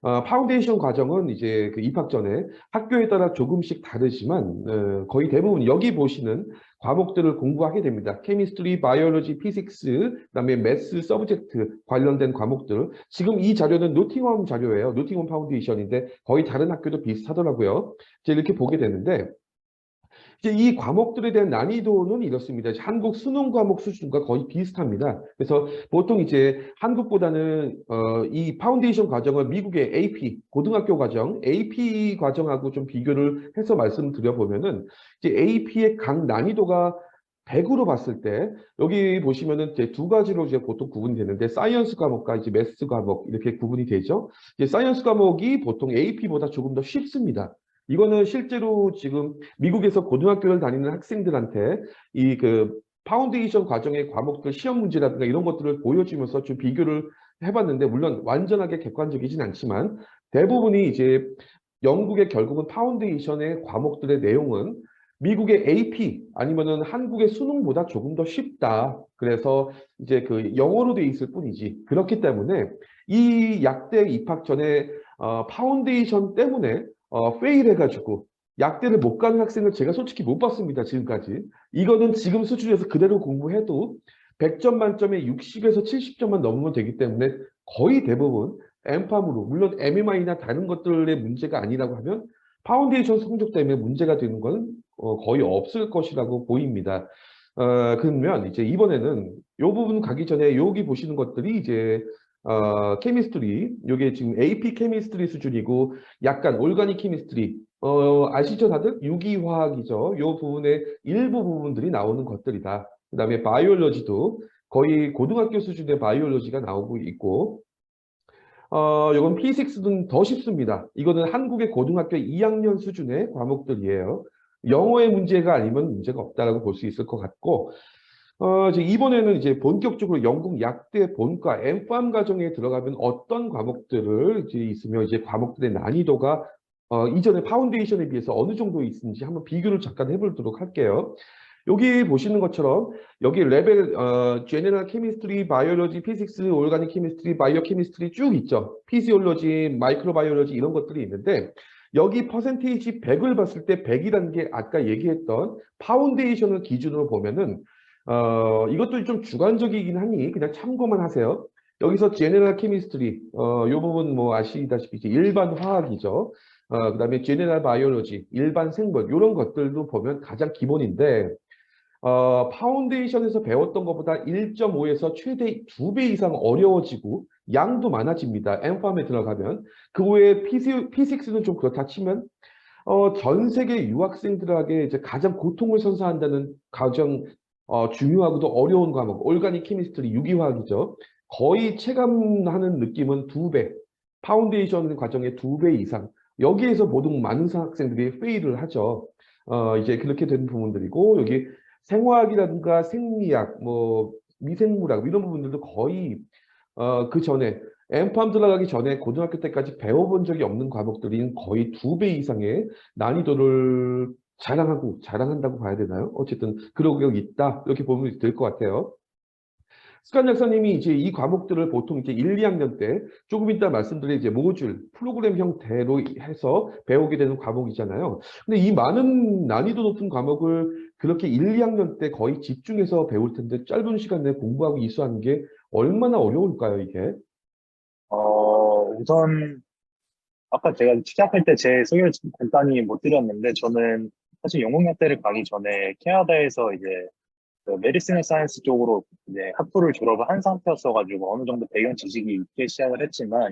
A: 파운데이션 과정은 이제 그 입학 전에 학교에 따라 조금씩 다르지만 거의 대부분 여기 보시는 과목들을 공부하게 됩니다. 케미스트리, 바이올로지, 피직스, 그다음에 매스 서브젝트 관련된 과목들. 지금 이 자료는 노팅엄 자료예요. 노팅엄 파운데이션인데 거의 다른 학교도 비슷하더라고요. 이제 이렇게 보게 되는데 이제 이 과목들에 대한 난이도는 이렇습니다. 이제 한국 수능 과목 수준과 거의 비슷합니다. 그래서 보통 이제 한국보다는 이 파운데이션 과정을 미국의 AP 고등학교 과정, AP 과정하고 좀 비교를 해서 말씀드려보면은 이제 AP의 각 난이도가 100으로 봤을 때 여기 보시면은 이제 두 가지로 이제 보통 구분이 되는데 사이언스 과목과 이제 매스 과목 이렇게 구분이 되죠. 이제 사이언스 과목이 보통 AP보다 조금 더 쉽습니다. 이거는 실제로 지금 미국에서 고등학교를 다니는 학생들한테 이 그 파운데이션 과정의 과목들 시험 문제라든가 이런 것들을 보여주면서 좀 비교를 해봤는데 물론 완전하게 객관적이진 않지만 대부분이 이제 영국의 결국은 파운데이션의 과목들의 내용은 미국의 AP 아니면은 한국의 수능보다 조금 더 쉽다. 그래서 이제 그 영어로 돼 있을 뿐이지. 그렇기 때문에 이 약대 입학 전에 파운데이션 때문에 페일 해가지고 약대를 못 가는 학생을 제가 솔직히 못 봤습니다. 지금까지. 이거는 지금 수준에서 그대로 공부해도 100점 만점에 60에서 70점만 넘으면 되기 때문에 거의 대부분 엠팜으로 물론 MMI나 다른 것들의 문제가 아니라고 하면 파운데이션 성적 때문에 문제가 되는 건 거의 없을 것이라고 보입니다. 그러면 이제 이번에는 이 부분 가기 전에 여기 보시는 것들이 이제 케미스트리, 이게 지금 AP 케미스트리 수준이고 약간 올가닉 케미스트리, 아시죠 다들? 유기화학이죠. 이 부분의 일부 부분들이 나오는 것들이다. 그다음에 바이올로지도 거의 고등학교 수준의 바이올로지가 나오고 있고, 이건 P6는 더 쉽습니다. 이거는 한국의 고등학교 2학년 수준의 과목들이에요. 영어의 문제가 아니면 문제가 없다라고 볼 수 있을 것 같고, 이제 이번에는 이제 본격적으로 영국 약대 본과 엠팜 과정에 들어가면 어떤 과목들을 이제 있으며 이제 과목들의 난이도가 이전의 파운데이션에 비해서 어느 정도 있는지 한번 비교를 잠깐 해보도록 할게요. 여기 보시는 것처럼 여기 레벨 제너럴 케미스트리, 바이올로지, 피직스, 오르가닉 케미스트리, 바이오 케미스트리 쭉 있죠. 피지올로지, 마이크로바이올로지 이런 것들이 있는데 여기 퍼센테이지 100을 봤을 때 100이라는 게 아까 얘기했던 파운데이션을 기준으로 보면은 이것도 좀 주관적이긴 하니 그냥 참고만 하세요. 여기서 제너럴 케미스트리 요 부분 뭐 아시다시피 이제 일반 화학이죠. 그다음에 제너럴 바이올로지, 일반 생물 이런 것들도 보면 가장 기본인데 파운데이션에서 배웠던 것보다 1.5에서 최대 2배 이상 어려워지고 양도 많아집니다. 엠팜에 들어가면. 그 외에 P6는 좀 그렇다 치면 전 세계 유학생들에게 이제 가장 고통을 선사한다는 가장 중요하고도 어려운 과목, 올가닉 케미스트리, 유기화학이죠. 거의 체감하는 느낌은 2배, 파운데이션 과정의 2배 이상. 여기에서 모든 많은 학생들이 페일을 하죠. 이제 그렇게 된 부분들이고 여기 생화학이라든가 생리학, 뭐 미생물학 이런 부분들도 거의 그 전에 엠팜 들어가기 전에 고등학교 때까지 배워본 적이 없는 과목들인 거의 2배 이상의 난이도를 자랑한다고 봐야 되나요? 어쨌든 그러고 있다 이렇게 보면 될 것 같아요. 스칸 약사님이 이제 이 과목들을 보통 이제 1, 2학년 때 조금 이따 말씀드린 이제 모듈 프로그램 형태로 해서 배우게 되는 과목이잖아요. 근데 이 많은 난이도 높은 과목을 그렇게 1, 2학년 때 거의 집중해서 배울 텐데 짧은 시간 내에 공부하고 이수하는 게 얼마나 어려울까요, 이게?
B: 우선 아까 제가 시작할 때 제 소개를 좀 간단히 못 드렸는데 저는 사실 영국약대를 가기 전에 캐나다에서 이제 그 메디시널 사이언스 쪽으로 이제 학부를 졸업을 한 상태였어가지고 어느 정도 배경 지식이 있게 시작을 했지만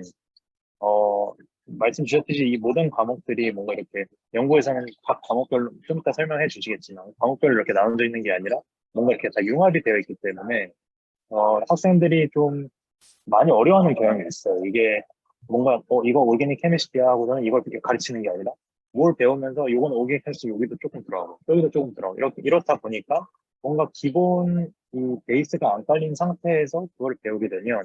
B: 말씀 주셨듯이 이 모든 과목들이 뭔가 이렇게 연구에서는 각 과목별로 좀 이따 설명해 주시겠지만 과목별로 이렇게 나눠져 있는 게 아니라 뭔가 이렇게 다 융합이 되어 있기 때문에 학생들이 좀 많이 어려워하는 경향이 있어요. 이게 뭔가 이거 오르가닉 케미스트리야 하고서는 이걸 이렇게 가르치는 게 아니라 뭘 배우면서 이건 오르가닉 케미스트리 여기도 조금 들어가고 여기도 조금 들어가고 이렇다 보니까 뭔가 기본 이 베이스가 안 깔린 상태에서 그걸 배우게 되면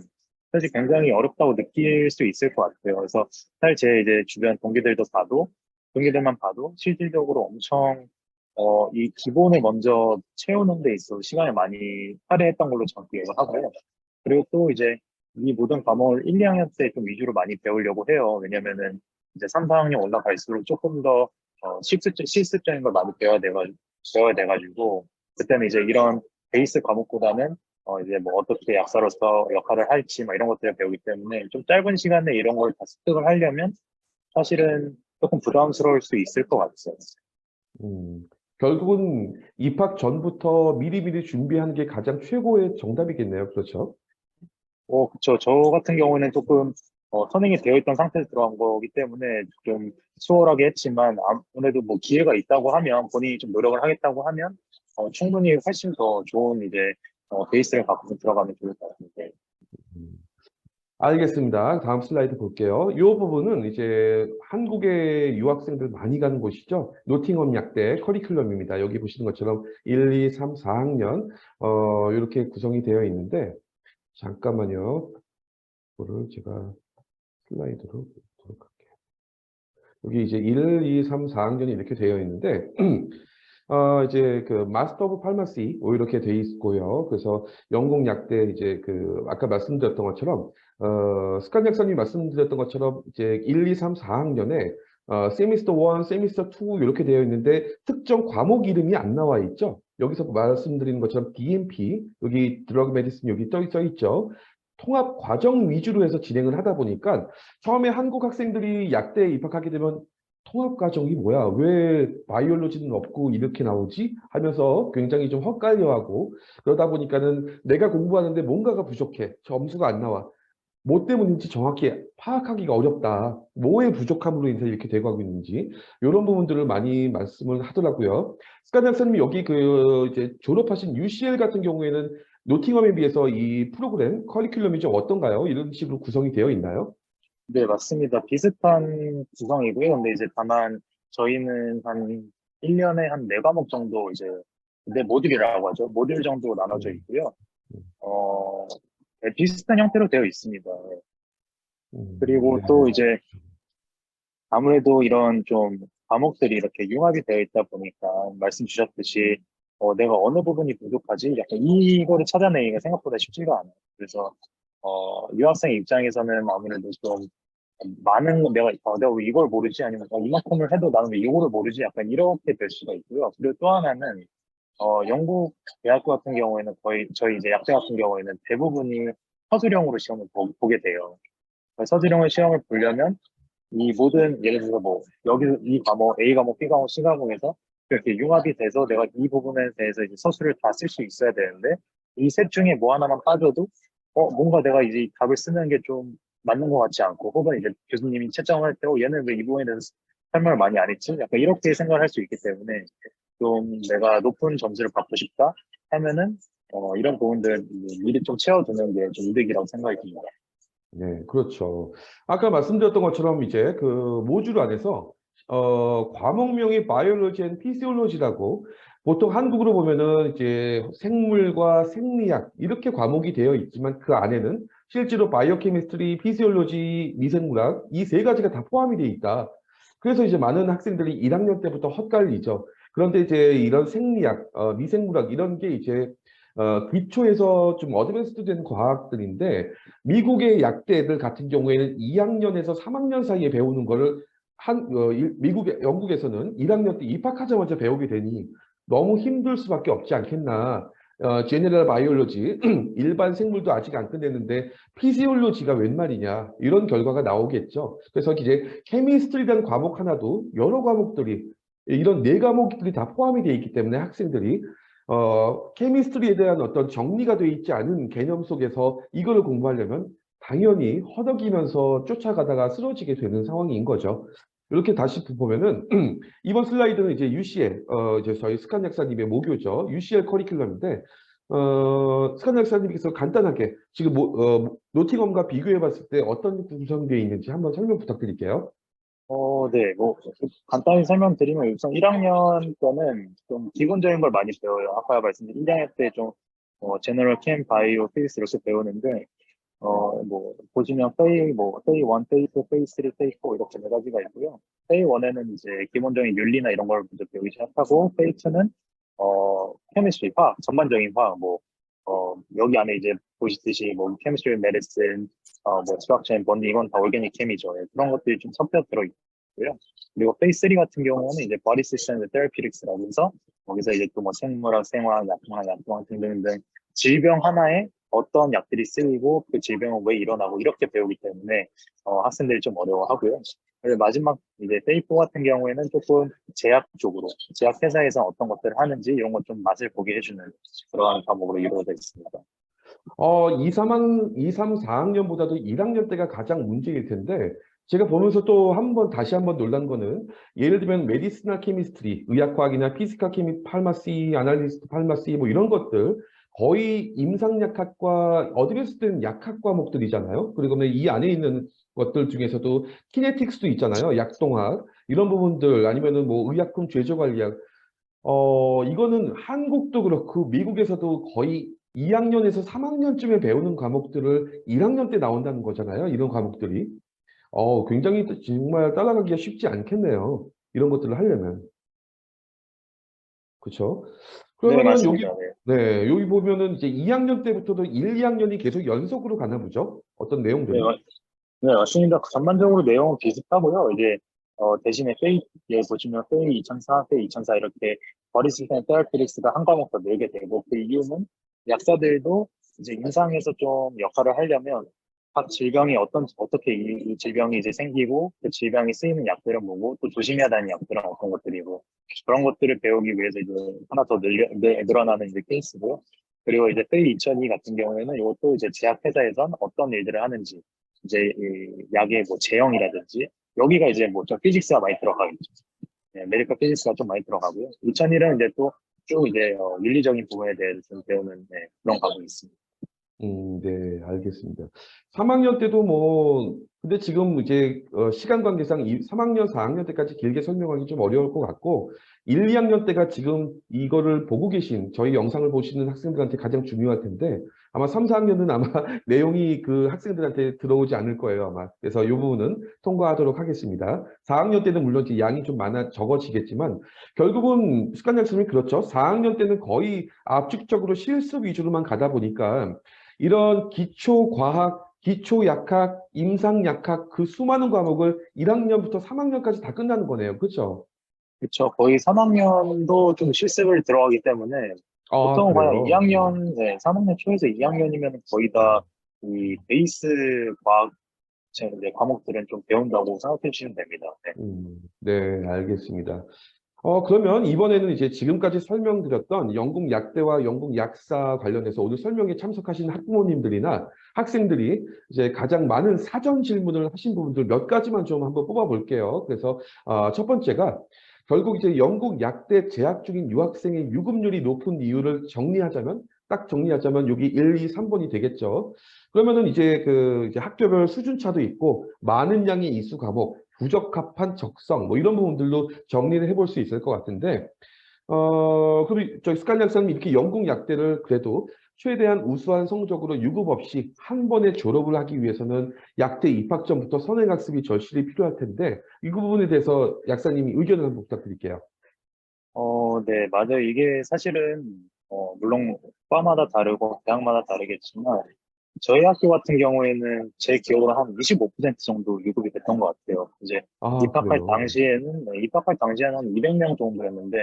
B: 사실 굉장히 어렵다고 느낄 수 있을 것 같아요. 그래서 사실 제 이제 주변 동기들만 봐도 실질적으로 엄청 이 기본을 먼저 채우는 데 있어서 시간을 많이 할애했던 걸로 저는 기억을 하고요. 그리고 또 이제 이 모든 과목을 1, 2학년 때 좀 위주로 많이 배우려고 해요. 왜냐면은 이제 3, 4학년 올라갈수록 조금 더 실습적인 걸 많이 배워야 돼가지고 그때는 이제 이런 베이스 과목보다는 이제 뭐 어떻게 약사로서 역할을 할지 막 이런 것들을 배우기 때문에 좀 짧은 시간에 이런 걸 다 습득을 하려면 사실은 조금 부담스러울 수 있을 것 같아요.
A: 음, 결국은 입학 전부터 미리미리 준비하는 게 가장 최고의 정답이겠네요. 그렇죠?
B: 그쵸. 저 같은 경우는 조금 선행이 되어 있던 상태에서 들어간 거기 때문에 좀 수월하게 했지만 아무래도 뭐 기회가 있다고 하면 본인이 좀 노력을 하겠다고 하면 충분히 훨씬 더 좋은 이제 베이스를 갖고 들어가면 좋을 것 같은데.
A: 음. 알겠습니다. 다음 슬라이드 볼게요. 이 부분은 이제 한국의 유학생들 많이 가는 곳이죠. 노팅엄 약대 커리큘럼입니다. 여기 보시는 것처럼 1, 2, 3, 4학년 이렇게 구성이 되어 있는데 잠깐만요. 이거를 제가 슬라이드로 보도록 할게요. 여기 이제 1, 2, 3, 4학년이 이렇게 되어 있는데 이제 그 마스터 오브 팔마시 이렇게 돼 있고요. 그래서 영국 약대 이제 그 아까 말씀드렸던 것처럼 스칸 약사님이 말씀드렸던 것처럼 이제 1, 2, 3, 4학년에 세미스터 1, 세미스터 2 이렇게 되어 있는데 특정 과목 이름이 안 나와 있죠. 여기서 말씀드리는 것처럼 DMP 여기 드러그 메디슨 여기 써 있죠. 통합 과정 위주로 해서 진행을 하다 보니까 처음에 한국 학생들이 약대에 입학하게 되면 통합 과정이 뭐야? 왜 바이올로지는 없고 이렇게 나오지? 하면서 굉장히 좀 헛갈려하고 그러다 보니까는 내가 공부하는데 뭔가가 부족해. 점수가 안 나와. 뭐 때문인지 정확히 파악하기가 어렵다. 뭐의 부족함으로 인해서 이렇게 되고 하고 있는지 이런 부분들을 많이 말씀을 하더라고요. 스카드 학생님이 여기 그 이제 졸업하신 UCL 같은 경우에는 노팅엄에 비해서 이 프로그램 커리큘럼이 좀 어떤가요? 이런 식으로 구성이 되어 있나요?
B: 네, 맞습니다. 비슷한 구성이고요. 근데 이제 다만 저희는 한 1년에 한 4과목 정도 이제 네 모듈이라고 하죠. 모듈 정도 나눠져
A: 음,
B: 있고요.
A: 음,
B: 네, 비슷한 형태로 되어 있습니다. 그리고
A: 네.
B: 또 이제 아무래도 이런 좀 과목들이 이렇게 융합이 되어 있다 보니까 말씀 주셨듯이 내가 어느 부분이 부족하지? 약간 이거를 찾아내기가 생각보다 쉽지가 않아요. 그래서 유학생 입장에서는 아무래도 좀 많은 내가 왜 이걸 모르지? 아니면 이만큼을 해도 나는 왜 이거를 모르지? 약간 이렇게 될 수가 있고요. 그리고 또 하나는 영국 대학교 같은 경우에는 거의 저희 이제 약대 같은 경우에는 대부분이 서술형으로 시험을 보게 돼요. 서술형을 시험을 보려면 이 모든 예를 들어서 뭐 여기 이 과목 A 과목 B 과목 C 과목에서 이렇게 융합이 돼서 내가 이 부분에 대해서 이제 서술을 다 쓸 수 있어야 되는데 이 셋 중에 뭐 하나만 빠져도 뭔가 내가 이제 이 답을 쓰는 게 좀 맞는 것 같지 않고 혹은 이제 교수님이 채점을 할 때 얘는 왜 이 부분에 대해서 설명을 많이 안 했지? 약간 이렇게 생각을 할 수 있기 때문에 좀 내가 높은 점수를 받고 싶다 하면은 이런 부분들 미리 좀 채워두는 게 좀 이득이라고 생각이 듭니다.
A: 네, 그렇죠. 아까 말씀드렸던 것처럼 이제 그 모듈 안에서 과목명이 바이올로지 앤 피시올로지라고 보통 한국으로 보면은 이제 생물과 생리학 이렇게 과목이 되어 있지만 그 안에는 실제로 바이오케미스트리, 피시올로지, 미생물학 이 세 가지가 다 포함이 되어 있다. 그래서 이제 많은 학생들이 1학년 때부터 헛갈리죠. 그런데 이제 이런 생리학, 미생물학 이런 게 이제 기초에서 좀 어드밴스드 된 과학들인데 미국의 약대들 같은 경우에는 2학년에서 3학년 사이에 배우는 거를 영국에서는 1학년 때 입학하자마자 배우게 되니 너무 힘들 수밖에 없지 않겠나. 제네럴 바이올로지, 일반 생물도 아직 안 끝냈는데 피지올로지가 웬 말이냐 이런 결과가 나오겠죠. 그래서 이제 케미스트리라는 과목 하나도 여러 과목들이 이런 네 과목들이 다 포함이 되어 있기 때문에 학생들이 케미스트리에 대한 어떤 정리가 되어 있지 않은 개념 속에서 이거를 공부하려면 당연히 허덕이면서 쫓아가다가 쓰러지게 되는 상황인 거죠. 이렇게 다시 보면은 이번 슬라이드는 이제 UCL, 이제 저희 스칸 약사님의 모교죠. UCL 커리큘럼인데 스칸 약사님께서 간단하게 지금 노팅엄과 비교해 봤을 때 어떤 구성되어 있는지 한번 설명 부탁드릴게요.
B: 네, 뭐, 간단히 설명드리면 우선 1학년 때는 좀 기본적인 걸 많이 배워요. 아까 말씀드린 1학년 때 좀, 제너럴 캠, 바이오, 피지क्स 이렇게 배우는데, 뭐, 보시면 페이 1, 페이 2, 페이 3, 페이 4 이렇게 네 가지가 있고요. 페이 1에는 이제 기본적인 윤리나 이런 걸 먼저 배우기 시작하고, 페이 2는, 케미스트리, 화학, 전반적인 화학, 뭐, 여기 안에 이제 보시듯이 뭐, 케미스트리, 메디슨, 뭐, 스트럭처 앤 본드, 이건 다 올게닉 케미죠. 예, 그런 것들이 좀 섞여 들어있고요. 그리고 페이스 3 같은 경우는 이제 버디 시스템 테라피틱스라고 해서 거기서 이제 또 뭐 생물학, 생화학, 약통학, 약통학 등등등 질병 하나에 어떤 약들이 쓰이고 그 질병은 왜 일어나고 이렇게 배우기 때문에 학생들이 좀 어려워하고요. 그리고 마지막 이제 페이포 같은 경우에는 조금 제약 쪽으로, 제약 회사에서 어떤 것들을 하는지 이런 것 좀 맛을 보게 해주는 그러한 과목으로 이루어져 있습니다.
A: 2, 3, 4학년보다도 1학년 때가 가장 문제일 텐데, 제가 보면서 또 다시 한번 놀란 거는, 예를 들면 메디시널 케미스트리, 의학과학이나 피지컬 팔마시, 아날리스트 팔마시, 뭐 이런 것들, 거의 임상약학과, 어디 봤을 때는 약학 과목들이잖아요. 그리고 이 안에 있는 것들 중에서도 키네틱스도 있잖아요. 약동학, 이런 부분들, 아니면은 뭐 의약품 제조관리학, 이거는 한국도 그렇고 미국에서도 거의 2학년에서 3학년쯤에 배우는 과목들을 1학년 때 나온다는 거잖아요. 이런 과목들이. 굉장히 정말 따라가기가 쉽지 않겠네요. 이런 것들을 하려면. 그렇죠?
B: 네,
A: 그러면은 여기,
B: 맞습니다. 네.
A: 네, 여기 보면은 이제 2학년 때부터도 1, 2학년이 계속 연속으로 가나 보죠? 어떤
B: 네,
A: 내용들이?
B: 네, 맞습니다. 전반적으로 내용은 비슷하고요. 이제 대신에 예, 보시면 페이 2004, 페이 2004 이렇게 버리시스템 테라피릭스가 한 과목 더 늘게 되고 그 이유는 약사들도 이제 임상에서 좀 역할을 하려면 각 질병이 어떻게 이 질병이 이제 생기고 그 질병이 쓰이는 약들은 뭐고 또 조심해야 되는 약들은 어떤 것들이고 그런 것들을 배우기 위해서 이제 하나 더 늘어나는 이제 케이스고요. 그리고 이제 페이 2002 같은 경우에는 이것도 이제 제약회사에선 어떤 일들을 하는지 이제 이 약의 뭐 제형이라든지 여기가 이제 뭐좀 피직스가 많이 들어가겠죠. 네, 메디컬 피직스가 좀 많이 들어가고요. 2001은 이제 또 쭉 이제 윤리적인 부분에 대해서 좀 배우는 그런 과목이 있습니다.
A: 네, 알겠습니다. 3학년 때도 뭐, 근데 지금 이제 시간 관계상 3학년, 4학년 때까지 길게 설명하기 좀 어려울 것 같고, 1, 2학년 때가 지금 이거를 보고 계신, 저희 영상을 보시는 학생들한테 가장 중요할 텐데, 아마 3, 4학년은 아마 내용이 그 학생들한테 들어오지 않을 거예요, 아마. 그래서 이 부분은 통과하도록 하겠습니다. 4학년 때는 물론 이제 양이 좀 적어지겠지만, 결국은 습관 학습이 그렇죠. 4학년 때는 거의 압축적으로 실습 위주로만 가다 보니까, 이런 기초 과학, 기초 약학, 임상 약학 그 수많은 과목을 1학년부터 3학년까지 다 끝나는 거네요. 그렇죠?
B: 그렇죠. 거의 3학년도 좀 실습을 들어가기 때문에
A: 아,
B: 보통 그냥
A: 그래요.
B: 2학년, 3학년 초에서 2학년이면 거의 다 이 베이스 과학 이제 과목들은 좀 배운다고 생각해 주시면 됩니다. 네.
A: 네, 알겠습니다. 그러면 이번에는 이제 지금까지 설명드렸던 영국 약대와 영국 약사 관련해서 오늘 설명에 참석하신 학부모님들이나 학생들이 이제 가장 많은 사전 질문을 하신 부분들 몇 가지만 좀 한번 뽑아볼게요. 그래서 첫 번째가 결국 이제 영국 약대 재학 중인 유학생의 유급률이 높은 이유를 딱 정리하자면 여기 1, 2, 3번이 되겠죠. 그러면은 이제 이제 학교별 수준차도 있고 많은 양의 이수 과목, 부적합한 적성 뭐 이런 부분들로 정리를 해볼 수 있을 것 같은데 그럼 저희 스칼리 학사님 이렇게 영국 약대를 그래도 최대한 우수한 성적으로 유급 없이 한 번에 졸업을 하기 위해서는 약대 입학 전부터 선행학습이 절실히 필요할 텐데 이 부분에 대해서 약사님이 의견을 한번 부탁드릴게요.
B: 네, 맞아요. 이게 사실은, 물론 과마다 다르고 대학마다 다르겠지만, 저희 학교 같은 경우에는 제 기억으로 한 25% 정도 유급이 됐던 것 같아요. 이제
A: 아, 그래요.
B: 입학할 당시에는 한 200명 정도였는데,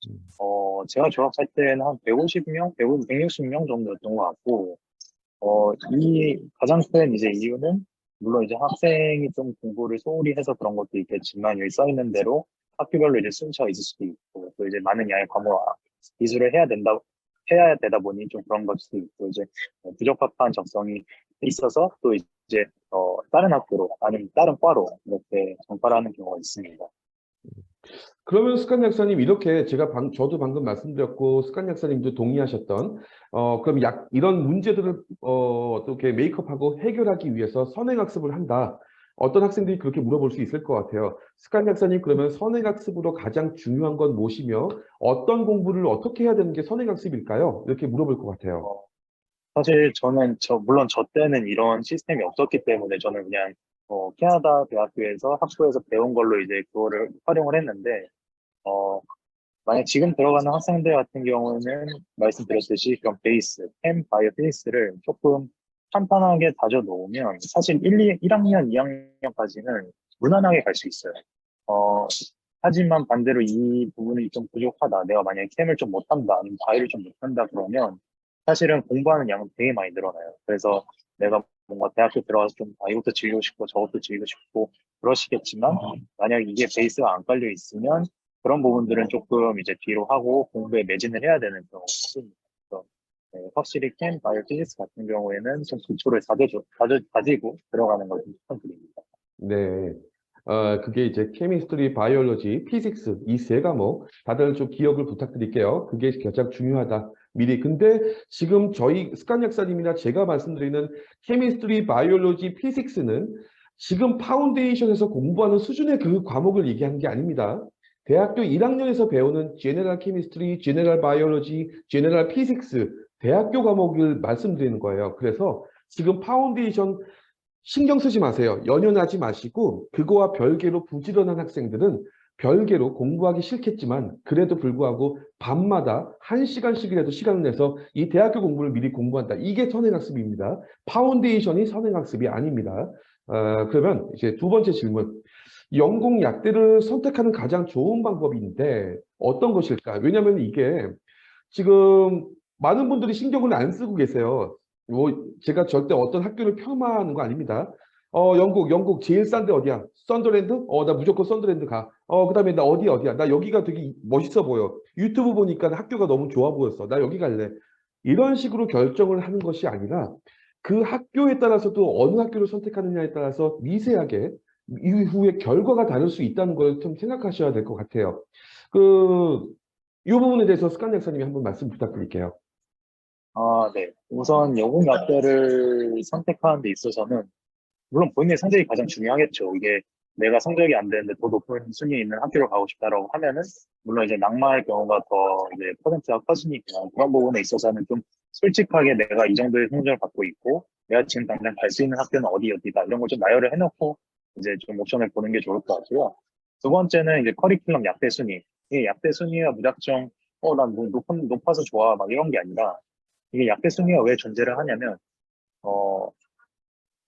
A: 음,
B: 제가 졸업할 때는 한 150명, 160명 정도였던 것 같고, 이 가장 큰 이제 이유는 물론 이제 학생이 좀 공부를 소홀히 해서 그런 것도 있겠지만 여기 써 있는 대로 학교별로 이제 순서가 있을 수도 있고 또 이제 많은 양의 과목 이수를 해야 되다 보니 좀 그런 걸 수도 있고 이제 부적합한 적성이 있어서 또 이제 다른 학교로 아니면 다른 과로 이렇게 전파를 하는 경우가 있습니다.
A: 그러면 스칸 약사님 이렇게 저도 방금 말씀드렸고 스칸 약사님도 동의하셨던 그럼 이런 문제들을 어떻게 메이크업하고 해결하기 위해서 선행학습을 한다. 어떤 학생들이 그렇게 물어볼 수 있을 것 같아요. 스칸 약사님 그러면 선행학습으로 가장 중요한 건 무엇이며 어떤 공부를 어떻게 해야 되는 게 선행학습일까요? 이렇게 물어볼 것 같아요.
B: 어, 사실 물론 저 때는 이런 시스템이 없었기 때문에 저는 그냥, 캐나다 대학교에서 학부에서 배운 걸로 이제 그거를 활용을 했는데, 어, 만약 지금 들어가는 학생들 같은 경우는 말씀드렸듯이 그런 햄 바이오 피직스를 조금 탄탄하게 다져 놓으면 사실 1학년, 2학년까지는 무난하게 갈 수 있어요. 어, 하지만 반대로 이 부분이 좀 부족하다. 내가 만약에 캠을 좀 못한다. 아니면 바이를 좀 못한다. 그러면 사실은 공부하는 양은 되게 많이 늘어나요. 그래서 내가 뭔가 대학교 들어가서 좀 이것도 즐기고 싶고 저것도 즐기고 싶고 그러시겠지만 만약 이게 베이스가 안 깔려 있으면 그런 부분들은 조금 이제 뒤로 하고 공부에 매진을 해야 되는 경우가 있습니다. 그래서 네, 확실히 캠 바이오 피직스 같은 경우에는 좀 기초를 다지고 들어가는 걸 좀 추천드립니다.
A: 네. 그게 이제 케미스트리, 바이올로지, 피직스 이 세 과목 다들 좀 기억을 부탁드릴게요. 그게 가장 중요하다. 미리. 근데 지금 저희 스칸 약사님이나 제가 말씀드리는 케미스트리, 바이올로지, 피직스는 지금 파운데이션에서 공부하는 수준의 그 과목을 얘기하는 게 아닙니다. 대학교 1학년에서 배우는 제너럴 케미스트리, 제너럴 바이올로지, 제너럴 피직스 대학교 과목을 말씀드리는 거예요. 그래서 지금 파운데이션 신경 쓰지 마세요. 연연하지 마시고 그거와 별개로 부지런한 학생들은 별개로 공부하기 싫겠지만 그래도 불구하고 밤마다 1시간씩이라도 시간을 내서 이 대학교 공부를 미리 공부한다. 이게 선행학습입니다. 파운데이션이 선행학습이 아닙니다. 그러면 이제 두 번째 질문. 영국 약대를 선택하는 가장 좋은 방법인데 어떤 것일까? 왜냐하면 이게 지금 많은 분들이 신경을 안 쓰고 계세요. 뭐 제가 절대 어떤 학교를 폄하하는 거 아닙니다. 영국 제일 싼 데 어디야? 썬더랜드? 나 무조건 썬더랜드 가. 그다음에 나 어디야? 나 여기가 되게 멋있어 보여. 유튜브 보니까 학교가 너무 좋아 보였어. 나 여기 갈래. 이런 식으로 결정을 하는 것이 아니라 그 학교에 따라서도 어느 학교를 선택하느냐에 따라서 미세하게 이후에 결과가 다를 수 있다는 걸 좀 생각하셔야 될 것 같아요. 이 부분에 대해서 스칸 약사님이 한번 말씀 부탁드릴게요.
B: 네. 우선 영국약대를 선택하는 데 있어서는 물론 본인의 성적이 가장 중요하겠죠. 이게 내가 성적이 안 되는데 더 높은 순위에 있는 학교를 가고 싶다라고 하면은 물론 이제 낙마할 경우가 더 이제 퍼센트가 커지니까 그런 부분에 있어서는 좀 솔직하게 내가 이 정도의 성적을 갖고 있고 내가 지금 당장 갈 수 있는 학교는 어디다 이런 걸 좀 나열을 해놓고 이제 좀 옵션을 보는 게 좋을 것 같고요. 두 번째는 이제 커리큘럼 약대 순위. 이게 약대 순위가 무작정 난 뭐 높아서 좋아 막 이런 게 아니라 이게 약대 순위가 왜 존재를 하냐면 어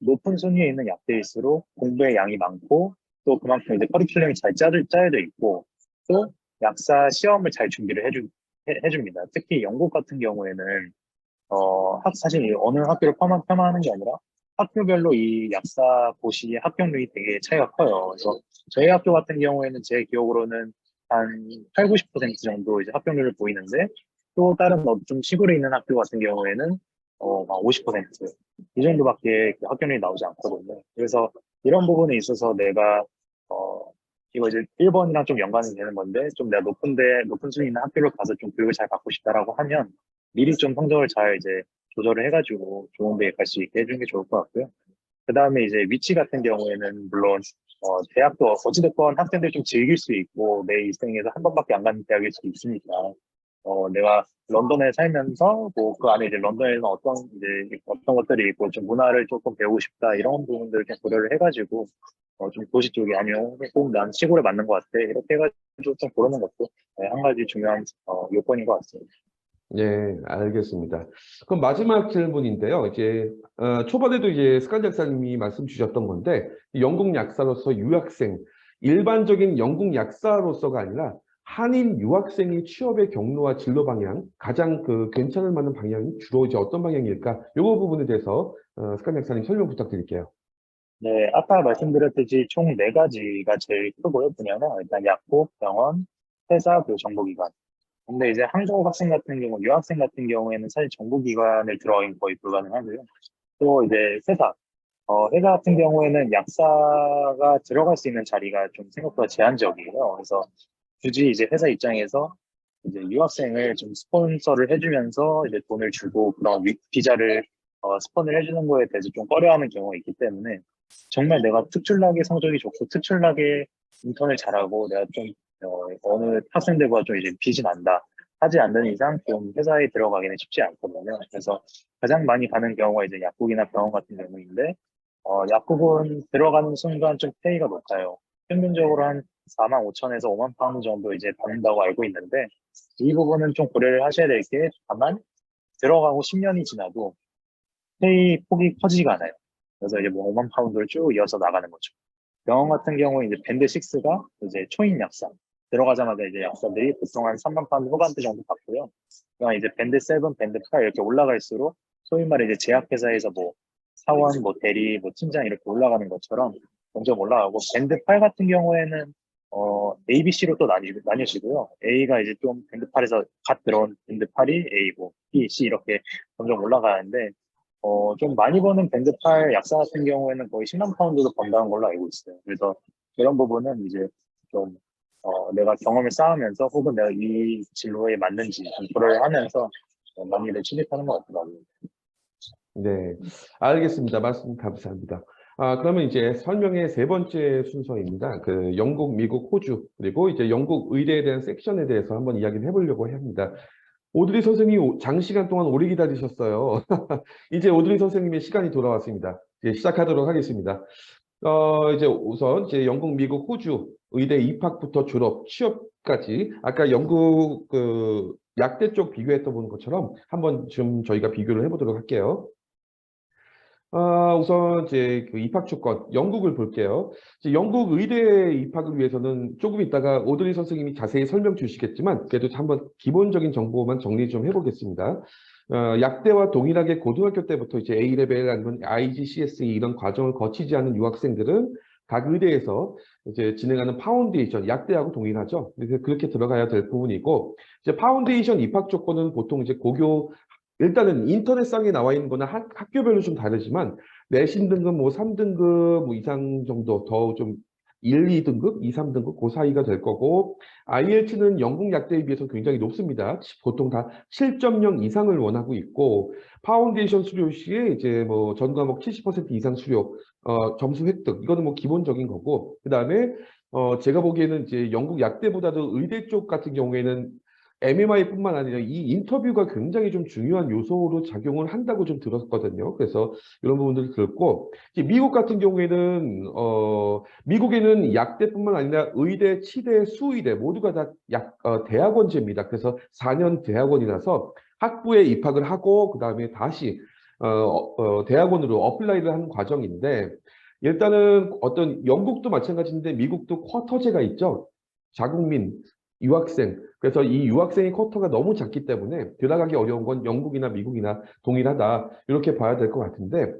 B: 높은 순위에 있는 약대일수록 공부의 양이 많고 또 그만큼 이제 커리큘럼이 잘 짜여져 있고 또 약사 시험을 잘 준비를 해줍니다. 특히 영국 같은 경우에는 사실 이 어느 학교를 폄하하는 게 아니라 학교별로 이 약사 고시의 합격률이 되게 차이가 커요. 그래서 저희 학교 같은 경우에는 제 기억으로는 한 8, 90% 정도 이제 합격률을 보이는데 또 다른 좀 시골에 있는 학교 같은 경우에는 막 50%이 정도밖에 그 합격률이 나오지 않거든요. 그래서 이런 부분에 있어서 내가 이거 이제 1번이랑 좀 연관이 되는 건데 좀 내가 높은 순위 있는 학교를 가서 좀 교육을 잘 받고 싶다라고 하면 미리 좀 성적을 잘 이제 조절을 해가지고 좋은 데에 갈 수 있게 해주는 게 좋을 것 같고요. 그 다음에 이제 위치 같은 경우에는 물론 대학도 어찌됐건 학생들이 좀 즐길 수 있고 내 인생에서 한 번밖에 안 가는 대학일 수도 있으니까 내가 런던에 살면서 뭐 그 안에 이제 런던에는 어떤 것들이 있고 좀 문화를 조금 배우고 싶다 이런 부분들을 좀 고려를 해가지고 좀 도시 쪽이 아니면 꼭 난 시골에 맞는 것 같아 이렇게 해가지고 좀 고르는 것도 한 가지 중요한 요건인 것 같습니다.
A: 네, 알겠습니다. 그럼 마지막 질문인데요. 이제 초반에도 이제 스칸 약사님이 말씀 주셨던 건데 영국 약사로서 유학생, 일반적인 영국 약사로서가 아니라 한인 유학생이 취업의 경로와 진로 방향, 가장 괜찮을 만한 방향이 주로 이제 어떤 방향일까? 이 부분에 대해서 스칸 약사님 설명 부탁드릴게요.
B: 네, 아까 말씀드렸듯이 총 네 가지가 제일 크고요. 분야는 일단 약국, 병원, 회사, 그리고 정보기관. 근데 이제 한국 학생 같은 경우, 유학생 같은 경우에는 사실 정보기관을 들어가긴 거의 불가능하고요. 또 이제 회사 같은 경우에는 약사가 들어갈 수 있는 자리가 좀 생각보다 제한적이에요. 그래서 굳이 이제 회사 입장에서 이제 유학생을 좀 스폰서를 해주면서 이제 돈을 주고 그런 비자를 스폰을 해주는 거에 대해서 좀 꺼려하는 경우가 있기 때문에 정말 내가 특출나게 성적이 좋고 특출나게 인턴을 잘하고 내가 좀 어느 학생들보다 좀 이제 빛이 난다 하지 않는 이상 좀 회사에 들어가기는 쉽지 않거든요. 그래서 가장 많이 가는 경우가 이제 약국이나 병원 같은 경우인데 약국은 들어가는 순간 좀 페이가 높아요. 평균적으로 한 4만 5천에서 5만 파운드 정도 이제 받는다고 알고 있는데 이 부분은 좀 고려를 하셔야 될 게 다만 들어가고 10년이 지나도 페이 폭이 커지지가 않아요. 그래서 이제 뭐 5만 파운드를 쭉 이어서 나가는 거죠. 병원 같은 경우 이제 밴드 6가 이제 초임 약사 들어가자마자 이제 약사들이 보통 한 3만 파운드 후반대 정도 받고요. 그러니까 이제 밴드 7, 밴드 8 이렇게 올라갈수록 소위 말해 이제 제약회사에서 뭐 사원, 뭐 대리, 뭐 팀장 이렇게 올라가는 것처럼 점점 올라가고 밴드 8 같은 경우에는 A, B, C로 또 나뉘어지고요. A가 이제 좀 밴드 8에서 갓 들어온 밴드 8이 A고 B, C 이렇게 점점 올라가는데 좀 많이 버는 밴드 8 약사 같은 경우에는 거의 10만 파운드도 번다는 걸로 알고 있어요. 그래서 그런 부분은 이제 좀 내가 경험을 쌓으면서 혹은 내가 이 진로에 맞는지 공부를 하면서 많이들 진입하는 것 같더라고요.
A: 네, 알겠습니다. 말씀 감사합니다. 그러면 이제 설명의 세 번째 순서입니다. 그 영국, 미국, 호주, 그리고 이제 영국 의대에 대한 섹션에 대해서 한번 이야기를 해보려고 합니다. 오드리 선생님이 장시간 동안 오래 기다리셨어요. 이제 오드리 선생님의 시간이 돌아왔습니다. 이제 시작하도록 하겠습니다. 이제 우선 이제 영국, 미국, 호주 의대 입학부터 졸업, 취업까지 아까 영국 그 약대 쪽 비교했던 보는 것처럼 한번 좀 저희가 비교를 해보도록 할게요. 우선 이제 그 입학 조건, 영국을 볼게요. 이제 영국 의대 입학을 위해서는 조금 있다가 오드리 선생님이 자세히 설명 주시겠지만 그래도 한번 기본적인 정보만 정리 좀 해보겠습니다. 약대와 동일하게 고등학교 때부터 이제 A레벨 아니면 IGCSE 이런 과정을 거치지 않은 유학생들은 각 의대에서 이제 진행하는 파운데이션, 약대하고 동일하죠. 그래서 그렇게 들어가야 될 부분이고, 이제 파운데이션 입학 조건은 보통 이제 고교 일단은 인터넷상에 나와 있는 거나 학교별로 좀 다르지만 내신 등급 뭐 3등급 뭐 이상 정도 더 좀 1, 2등급, 2, 3등급 그 사이가 될 거고 IELTS는 영국 약대에 비해서 굉장히 높습니다. 보통 다 7.0 이상을 원하고 있고 파운데이션 수료 시에 이제 뭐 전 과목 70% 이상 수료 점수 획득 이거는 뭐 기본적인 거고 그다음에 제가 보기에는 이제 영국 약대보다도 의대 쪽 같은 경우에는 MMI뿐만 아니라 이 인터뷰가 굉장히 좀 중요한 요소로 작용을 한다고 좀 들었거든요. 그래서 이런 부분들을 들었고, 이제 미국 같은 경우에는 미국에는 약대뿐만 아니라 의대, 치대, 수의대 모두가 다 대학원제입니다. 그래서 4년 대학원이라서 학부에 입학을 하고 그 다음에 다시 대학원으로 어플라이를 하는 과정인데 일단은 어떤 영국도 마찬가지인데 미국도 쿼터제가 있죠. 자국민 유학생. 그래서 이 유학생의 쿼터가 너무 작기 때문에 들어가기 어려운 건 영국이나 미국이나 동일하다. 이렇게 봐야 될 것 같은데,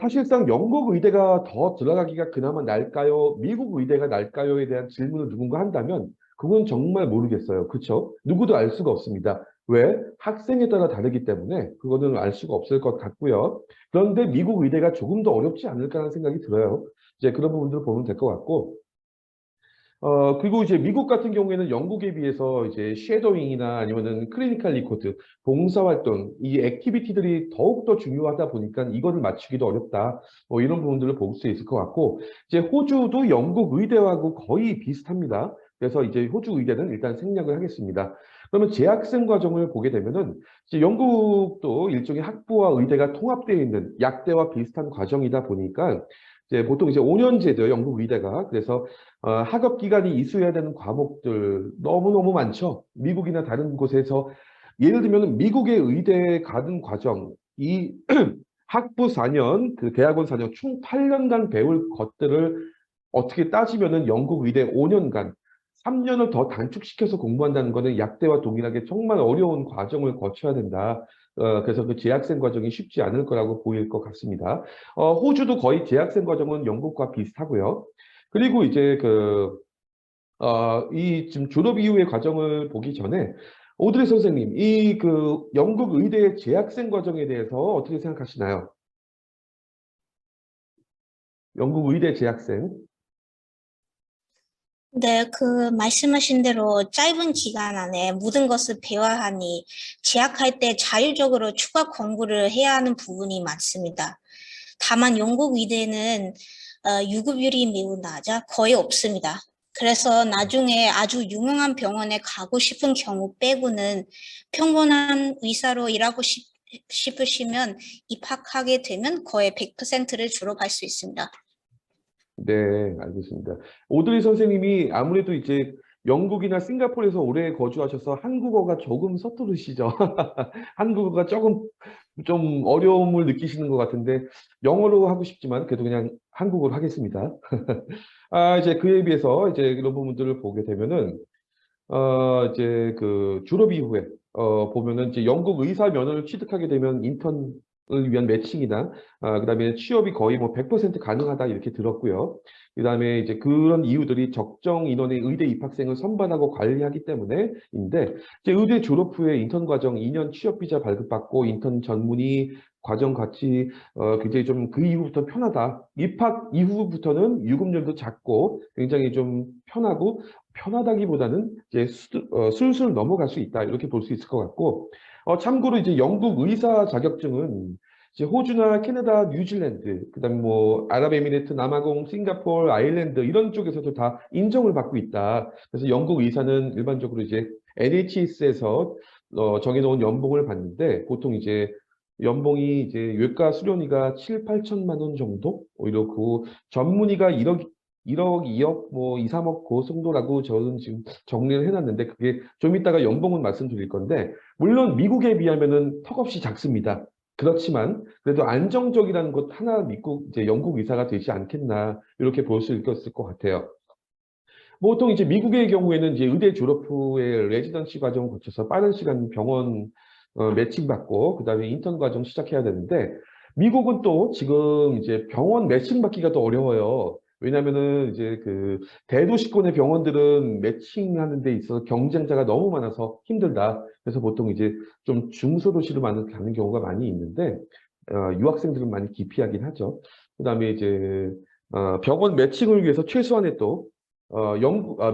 A: 사실상 영국 의대가 더 들어가기가 그나마 날까요? 미국 의대가 날까요?에 대한 질문을 누군가 한다면, 그건 정말 모르겠어요. 그렇죠? 누구도 알 수가 없습니다. 왜? 학생에 따라 다르기 때문에 그거는 알 수가 없을 것 같고요. 그런데 미국 의대가 조금 더 어렵지 않을까라는 생각이 들어요. 이제 그런 부분들을 보면 될 것 같고, 그리고 이제 미국 같은 경우에는 영국에 비해서 이제 쉐도잉이나 아니면은 클리니컬 리코드, 봉사활동, 이 액티비티들이 더욱더 중요하다 보니까 이거를 맞추기도 어렵다. 뭐 이런 부분들을 볼 수 있을 것 같고, 이제 호주도 영국 의대하고 거의 비슷합니다. 그래서 이제 호주 의대는 일단 생략을 하겠습니다. 그러면 재학생 과정을 보게 되면은 이제 영국도 일종의 학부와 의대가 통합되어 있는 약대와 비슷한 과정이다 보니까 이제 보통 이제 5년제죠, 영국 의대가. 그래서 학업 기간이 이수해야 되는 과목들 너무너무 많죠. 미국이나 다른 곳에서 예를 들면 미국의 의대에 가는 과정, 이 학부 4년, 그 대학원 4년, 총 8년간 배울 것들을 어떻게 따지면은 영국 의대 5년간 3년을 더 단축시켜서 공부한다는 것은 약대와 동일하게 정말 어려운 과정을 거쳐야 된다. 그래서 그 재학생 과정이 쉽지 않을 거라고 보일 것 같습니다. 호주도 거의 재학생 과정은 영국과 비슷하고요. 그리고 이제 이 지금 졸업 이후의 과정을 보기 전에 오드리 선생님, 이 그 영국 의대의 재학생 과정에 대해서 어떻게 생각하시나요? 영국 의대 재학생.
C: 네, 그 말씀하신 대로 짧은 기간 안에 모든 것을 배워야 하니 재학할 때 자율적으로 추가 공부를 해야 하는 부분이 많습니다. 다만 영국 의대는 유급률이 매우 낮아 거의 없습니다. 그래서 나중에 아주 유명한 병원에 가고 싶은 경우 빼고는 평범한 의사로 일하고 싶으시면 입학하게 되면 거의 100%를 졸업할 수 있습니다.
A: 네, 알겠습니다. 오드리 선생님이 아무래도 이제 영국이나 싱가포르에서 오래 거주하셔서 한국어가 조금 서투르시죠. 한국어가 조금 좀 어려움을 느끼시는 것 같은데 영어로 하고 싶지만 그래도 그냥 한국어로 하겠습니다. 이제 그에 비해서 이제 이런 부분들을 보게 되면은 이제 그 졸업 이후에 보면은 이제 영국 의사 면허를 취득하게 되면 인턴 위한 매칭이나 그다음에 취업이 거의 뭐 100% 가능하다 이렇게 들었고요. 그다음에 이제 그런 이유들이 적정 인원의 의대 입학생을 선발하고 관리하기 때문에인데 이제 의대 졸업 후에 인턴 과정 2년 취업 비자 발급받고 인턴 전문의 과정 같이 굉장히 좀 그 이후부터 편하다. 입학 이후부터는 유급률도 작고 굉장히 좀 편하고 편하다기보다는 이제 술술 넘어갈 수 있다 이렇게 볼 수 있을 것 같고 참고로 이제 영국 의사 자격증은 이제 호주나 캐나다, 뉴질랜드, 그다음에 뭐 아랍에미리트, 남아공, 싱가포르, 아일랜드 이런 쪽에서도 다 인정을 받고 있다. 그래서 영국 의사는 일반적으로 이제 NHS에서 정해놓은 연봉을 받는데 보통 이제 연봉이 이제 외과 수련의가 7, 8천만 원 정도? 오히려 그 전문의가 1억, 2억, 뭐 2, 3억 그 정도라고 저는 지금 정리를 해놨는데 그게 좀 이따가 연봉은 말씀드릴 건데 물론 미국에 비하면은 턱없이 작습니다. 그렇지만 그래도 안정적이라는 것 하나 믿고 이제 영국 의사가 되지 않겠나 이렇게 볼 수 있을 것 같아요. 보통 이제 미국의 경우에는 이제 의대 졸업 후에 레지던시 과정을 거쳐서 빠른 시간 병원 매칭받고 그다음에 인턴 과정 시작해야 되는데 미국은 또 지금 이제 병원 매칭받기가 더 어려워요. 왜냐면은 이제 그 대도시권의 병원들은 매칭하는 데 있어서 경쟁자가 너무 많아서 힘들다. 그래서 보통 이제 좀 중소도시로 가는 경우가 많이 있는데 유학생들은 많이 기피하긴 하죠. 그다음에 이제 병원 매칭을 위해서 최소한의 또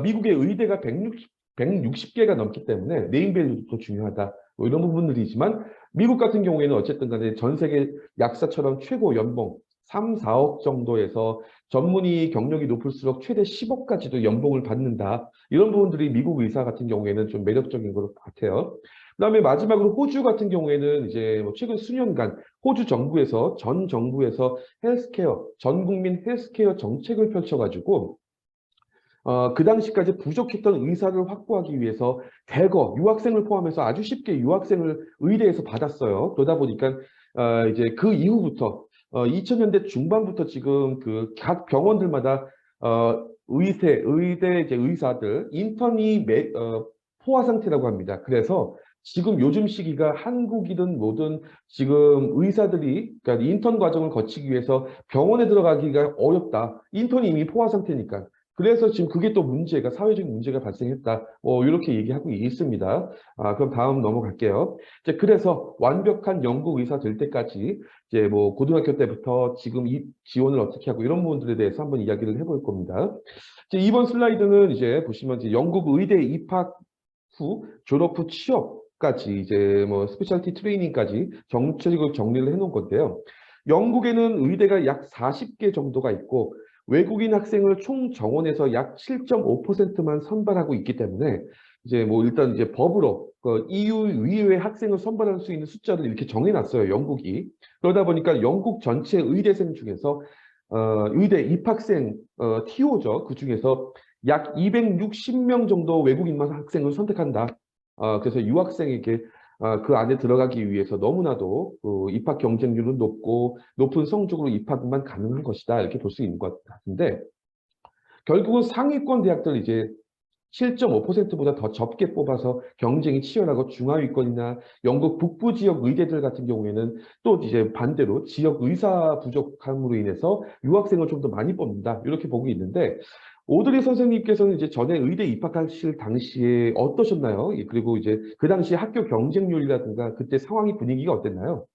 A: 미국의 의대가 160개가 넘기 때문에 네임밸류도 중요하다. 뭐 이런 부분들이지만 미국 같은 경우에는 어쨌든 간에 전 세계 약사처럼 최고 연봉 3, 4억 정도에서 전문의 경력이 높을수록 최대 10억까지도 연봉을 받는다. 이런 부분들이 미국 의사 같은 경우에는 좀 매력적인 것 같아요. 그다음에 마지막으로 호주 같은 경우에는 이제 뭐 최근 수년간 호주 정부에서 전 정부에서 헬스케어, 전 국민 헬스케어 정책을 펼쳐가지고 그 당시까지 부족했던 의사를 확보하기 위해서 대거 유학생을 포함해서 아주 쉽게 유학생을 의대에서 받았어요. 그러다 보니까 이제 그 이후부터 2000년대 중반부터 지금 그 각 병원들마다 의대 이제 의사들 인턴이 포화 상태라고 합니다. 그래서 지금 요즘 시기가 한국이든 뭐든 지금 의사들이 그러니까 인턴 과정을 거치기 위해서 병원에 들어가기가 어렵다. 인턴이 이미 포화 상태니까. 그래서 지금 그게 또 문제가 사회적인 문제가 발생했다. 이렇게 얘기하고 있습니다. 그럼 다음 넘어갈게요. 이제 그래서 완벽한 영국 의사 될 때까지 이제 뭐 고등학교 때부터 지금 이 지원을 어떻게 하고 이런 부분들에 대해서 한번 이야기를 해볼 겁니다. 이제 이번 슬라이드는 이제 보시면 이제 영국 의대 입학 후 졸업 후 취업까지 이제 뭐 스페셜티 트레이닝까지 정책을 정리를 해놓은 건데요. 영국에는 의대가 약 40개 정도가 있고 외국인 학생을 총 정원에서 약 7.5%만 선발하고 있기 때문에 이제 뭐 일단 이제 법으로 그 EU 위의 학생을 선발할 수 있는 숫자를 이렇게 정해놨어요, 영국이. 그러다 보니까 영국 전체 의대생 중에서 의대 입학생 TO죠. 그 중에서 약 260명 정도 외국인만 학생을 선택한다. 그래서 유학생에게 그 안에 들어가기 위해서 너무나도 입학 경쟁률은 높고 높은 성적으로 입학만 가능한 것이다. 이렇게 볼 수 있는 것 같은데 결국은 상위권 대학들 이제 7.5%보다 더 적게 뽑아서 경쟁이 치열하고 중하위권이나 영국 북부 지역 의대들 같은 경우에는 또 이제 반대로 지역 의사 부족함으로 인해서 유학생을 좀 더 많이 뽑는다. 이렇게 보고 있는데 오드리 선생님께서는 이제 전에 의대 입학하실 당시에 어떠셨나요? 그리고 이제 그 당시 학교 경쟁률이라든가 그때 상황이 분위기가 어땠나요?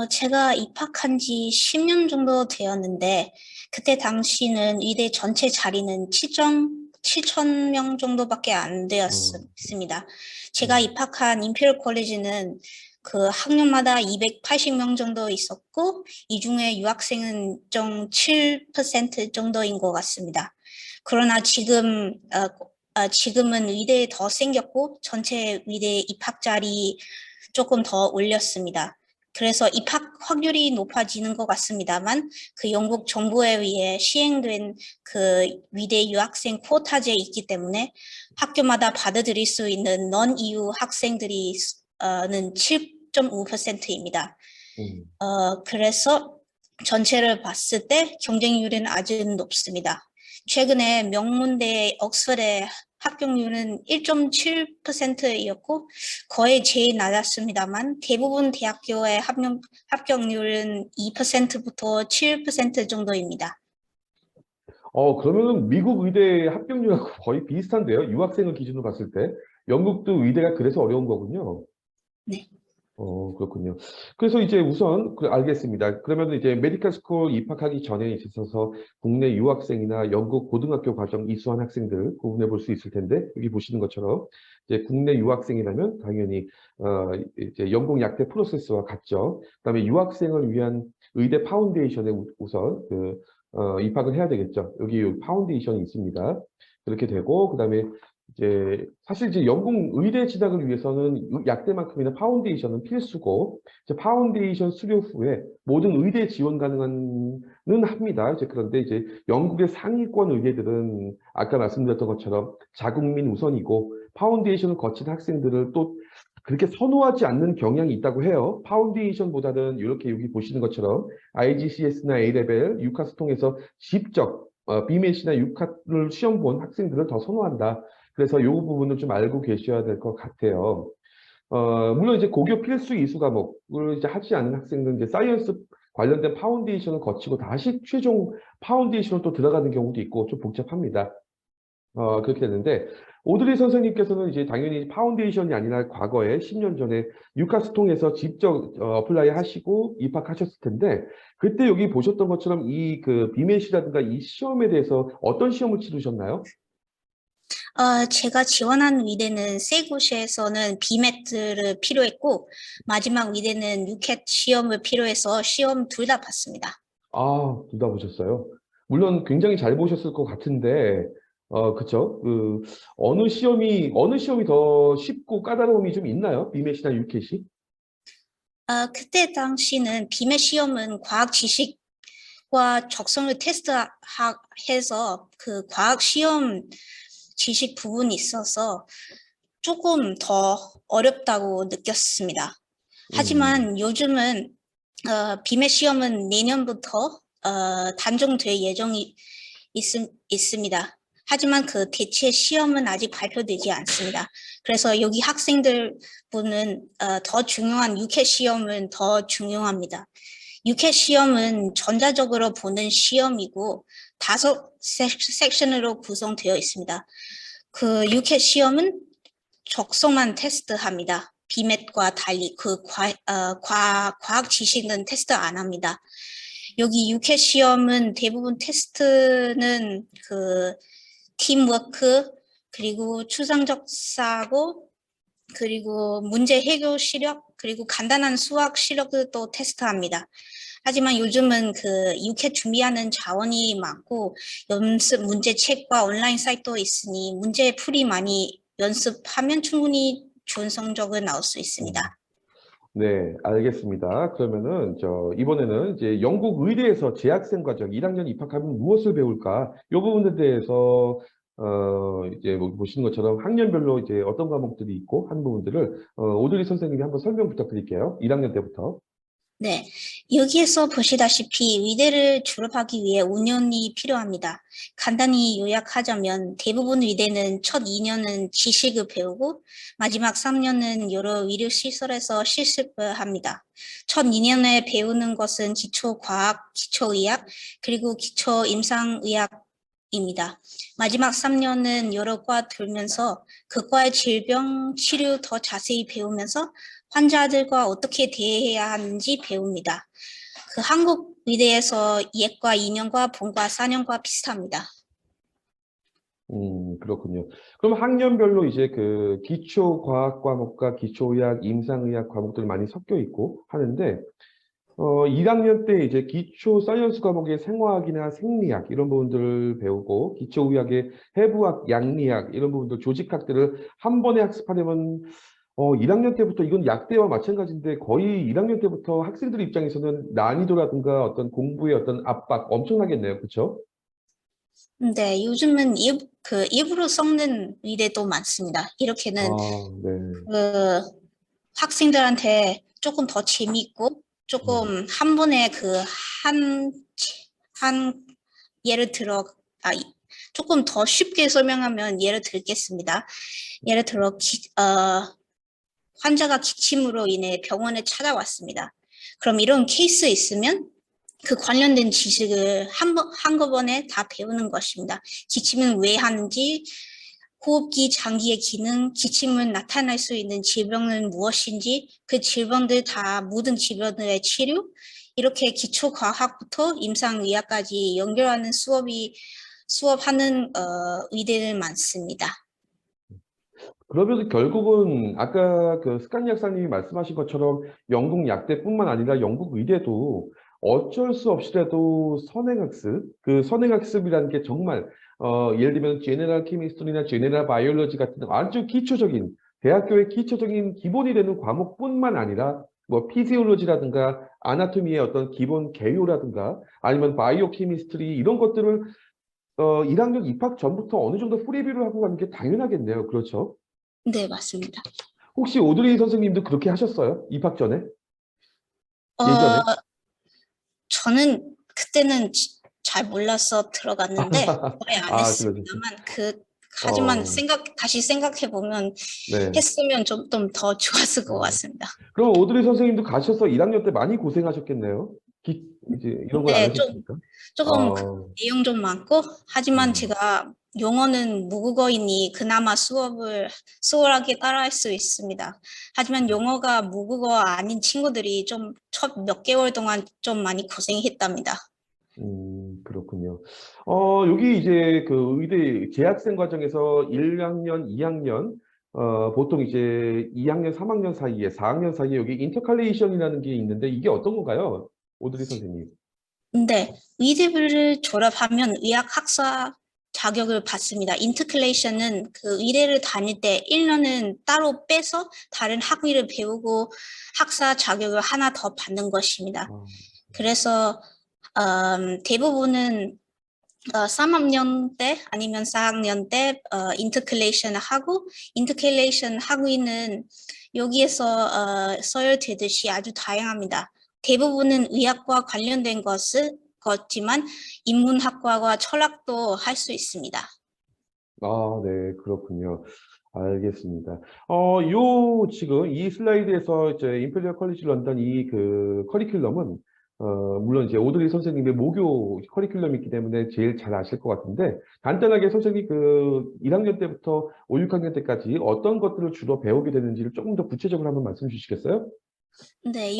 C: 제가 입학한 지 10년 정도 되었는데, 그때 당시는 의대 전체 자리는 7천 명 정도밖에 안
A: 어,
C: 되었습니다. 제가
A: 음,
C: 입학한 임페리얼 콜리지는 그 학년마다 280명 정도 있었고, 이 중에 유학생은 좀 7% 정도인 것 같습니다. 그러나 지금은 의대에 더 생겼고, 전체 의대 입학 자리 조금 더 올렸습니다. 그래서 입학 확률이 높아지는 것 같습니다만 그 영국 정부에 의해 시행된 그 위대 유학생 쿼타제 있기 때문에 학교마다 받아들일 수 있는 non EU 학생들이 는 7.5%입니다.
A: 음,
C: 그래서 전체를 봤을 때 경쟁률은 아주 높습니다. 최근에 명문대 옥스퍼드의 합격률은 1.7%였고 거의 제일 낮았습니다만 대부분 대학교의 합격률은 2%부터 7% 정도입니다.
A: 그러면은 미국 의대 합격률하고 거의 비슷한데요. 유학생을 기준으로 봤을 때. 영국도 의대가 그래서 어려운 거군요.
C: 네.
A: 그렇군요. 그래서 이제 우선, 알겠습니다. 그러면 이제 메디컬 스쿨 입학하기 전에 있어서 국내 유학생이나 영국 고등학교 과정 이수한 학생들 구분해 볼 수 있을 텐데, 여기 보시는 것처럼, 이제 국내 유학생이라면 당연히, 이제 연공 약대 프로세스와 같죠. 그다음에 유학생을 위한 의대 파운데이션에 우선, 입학을 해야 되겠죠. 여기 파운데이션이 있습니다. 그렇게 되고, 그다음에 이제 사실 이제 연공 의대 진학을 위해서는 약대만큼이나 파운데이션은 필수고 이제 파운데이션 수료 후에 모든 의대 지원 가능한은 합니다. 이제 그런데 이제 영국의 상위권 의대들은 아까 말씀드렸던 것처럼 자국민 우선이고 파운데이션을 거친 학생들을 또 그렇게 선호하지 않는 경향이 있다고 해요. 파운데이션보다는 이렇게 여기 보시는 것처럼 IGCS나 A레벨, 유카스 통해서 직접 BMAT이나 유카를 시험 본 학생들을 더 선호한다. 그래서 이 부분을 좀 알고 계셔야 될 것 같아요. 물론 이제 고교 필수 이수 과목을 이제 하지 않은 학생들은 이제 사이언스 관련된 파운데이션을 거치고 다시 최종 파운데이션을 또 들어가는 경우도 있고 좀 복잡합니다. 그렇게 되는데 오드리 선생님께서는 이제 당연히 파운데이션이 아니라 과거에 10년 전에 유카스 통해서 직접 어플라이 하시고 입학하셨을 텐데 그때 여기 보셨던 것처럼 이 그 비메시라든가 이 시험에 대해서 어떤 시험을 치르셨나요?
C: 제가 지원한 의대는 세 곳에서는 BMAT를 필요했고 마지막 의대는 UCAT 시험을 필요해서 시험 둘 다 봤습니다.
A: 둘 다 보셨어요. 물론 굉장히 잘 보셨을 것 같은데, 그쵸? 어느 시험이 더 쉽고 까다로움이 좀 있나요? 비메시나 유켓이?
C: 그때 당시는 BMAT 시험은 과학 지식과 적성을 테스트해서 그 과학 시험 지식 부분이 있어서 조금 더 어렵다고 느꼈습니다.
A: 음,
C: 하지만 요즘은 BMAT 시험은 내년부터 단종될 예정이 있습니다. 하지만 그 대체 시험은 아직 발표되지 않습니다. 그래서 여기 학생들 분은 더 중요한 유켓 시험은 더 중요합니다. 유켓 시험은 전자적으로 보는 시험이고 5섹션으로 구성되어 있습니다. 그 유켓 시험은 적성만 테스트합니다. BMAT과 달리 과학 지식은 테스트 안 합니다. 여기 유켓 시험은 대부분 테스트는 그 팀워크 그리고 추상적 사고 그리고 문제 해결 시력 그리고 간단한 수학 시력을 또 테스트합니다. 하지만 요즘은 그 유켓 준비하는 자원이 많고 연습 문제책과 온라인 사이트도 있으니 문제 풀이 많이 연습하면 충분히 좋은 성적을 나올 수 있습니다.
A: 네, 알겠습니다. 그러면은, 이번에는 이제 영국 의대에서 재학생 과정, 1학년 입학하면 무엇을 배울까? 이 부분에 대해서, 이제 뭐 보시는 것처럼 학년별로 이제 어떤 과목들이 있고 하는 부분들을, 오드리 선생님이 한번 설명 부탁드릴게요. 1학년 때부터.
C: 네, 여기에서 보시다시피 의대를 졸업하기 위해 5년이 필요합니다. 간단히 요약하자면 대부분 의대는 첫 2년은 지식을 배우고 마지막 3년은 여러 의료시설에서 실습을 합니다. 첫 2년에 배우는 것은 기초과학, 기초의학, 그리고 기초임상의학입니다. 마지막 3년은 여러 과 돌면서 그 과의 질병, 치료 더 자세히 배우면서 환자들과 어떻게 대해야 하는지 배웁니다. 그 한국 의대에서 예과 2년과 본과 4년과 비슷합니다.
A: 그렇군요. 그럼 학년별로 이제 그 기초 과학 과목과 기초의학, 임상의학 과목들 많이 섞여 있고 하는데, 1학년 때 이제 기초 사이언스 과목의 생화학이나 생리학 이런 부분들을 배우고 기초의학의 해부학, 양리학 이런 부분들 조직학들을 한 번에 학습하려면 1학년 때부터 이건 약대와 마찬가지인데 거의 1학년 때부터 학생들 입장에서는 난이도라든가 어떤 공부의 어떤 압박 엄청나겠네요. 그렇죠?
C: 네, 요즘은 입으로 섞는 의대도 많습니다. 이렇게는
A: 네.
C: 그 학생들한테 조금 더 재미있고
A: 음,
C: 조금 한 번에 한 예를 들어 조금 더 쉽게 설명하면 예를 들겠습니다. 예를 들어 환자가 기침으로 인해 병원에 찾아왔습니다. 그럼 이런 케이스 있으면 그 관련된 지식을 한꺼번에 다 배우는 것입니다. 기침은 왜 하는지, 호흡기 장기의 기능, 기침은 나타날 수 있는 질병은 무엇인지, 그 질병들 다 모든 질병들의 치료, 이렇게 기초과학부터 임상의학까지 연결하는 수업하는 의대들 많습니다.
A: 그러면 결국은 아까 그 스칸 약사님이 말씀하신 것처럼 영국 약대뿐만 아니라 영국 의대도 어쩔 수 없이라도 선행학습, 그 선행학습이라는 게 정말 예를 들면 제네럴 케미스트리나 제네럴 바이올로지 같은 아주 기초적인 대학교의 기초적인 기본이 되는 과목뿐만 아니라 뭐 피지올로지라든가 아나토미의 어떤 기본 개요라든가 아니면 바이오 케미스트리 이런 것들을 1학년 입학 전부터 어느 정도 프리뷰를 하고 가는 게 당연하겠네요. 그렇죠?
C: 네, 맞습니다.
A: 혹시 오드리 선생님도 그렇게 하셨어요? 입학 전에?
C: 어,
A: 예전에?
C: 저는 그때는 잘 몰라서 들어갔는데 거의 안
A: 아, 그러셨어요.
C: 했습니다만 하지만
A: 어,
C: 다시 생각해 보면
A: 네.
C: 했으면 좀 더 좋았을 것
A: 어.
C: 같습니다.
A: 그럼 오드리 선생님도 가셔서 1학년 때 많이 고생하셨겠네요? 이제 이런 건 안
C: 네,
A: 하셨습니까?
C: 조금
A: 어,
C: 내용 좀 많고 하지만
A: 음,
C: 제가 영어는 모국어이니 그나마 수월하게 따라할 수 있습니다. 하지만 영어가 모국어 아닌 친구들이 좀 첫 몇 개월 동안 좀 많이 고생했답니다.
A: 그렇군요. 여기 이제 그 의대 재학생 과정에서 1학년, 2학년, 보통 이제 2학년, 3학년 사이에, 4학년 사이에 여기 인터칼레이션이라는 게 있는데 이게 어떤 건가요? 오드리 선생님.
C: 네, 의대를 졸업하면 의학학사 자격을 받습니다. 인터클레이션은 그 의대를 다닐 때 1년은 따로 빼서 다른 학위를 배우고 학사 자격을 하나 더 받는 것입니다.
A: 아,
C: 그래서 대부분은 3학년 때 아니면 4학년 때 인터클레이션을 하고 인터클레이션 학위는 여기에서 서열되듯이 아주 다양합니다. 대부분은 의학과 관련된 것지만 인문학과와 철학도 할 수 있습니다.
A: 네, 그렇군요. 알겠습니다. 지금 이 슬라이드에서 이제 임페리얼 컬리지 런던 이 그 커리큘럼은, 물론 이제 오드리 선생님의 모교 커리큘럼이기 때문에 제일 잘 아실 것 같은데, 간단하게 선생님이 그 1학년 때부터 5, 6학년 때까지 어떤 것들을 주로 배우게 되는지를 조금 더 구체적으로 한번 말씀 주시겠어요?
C: 네,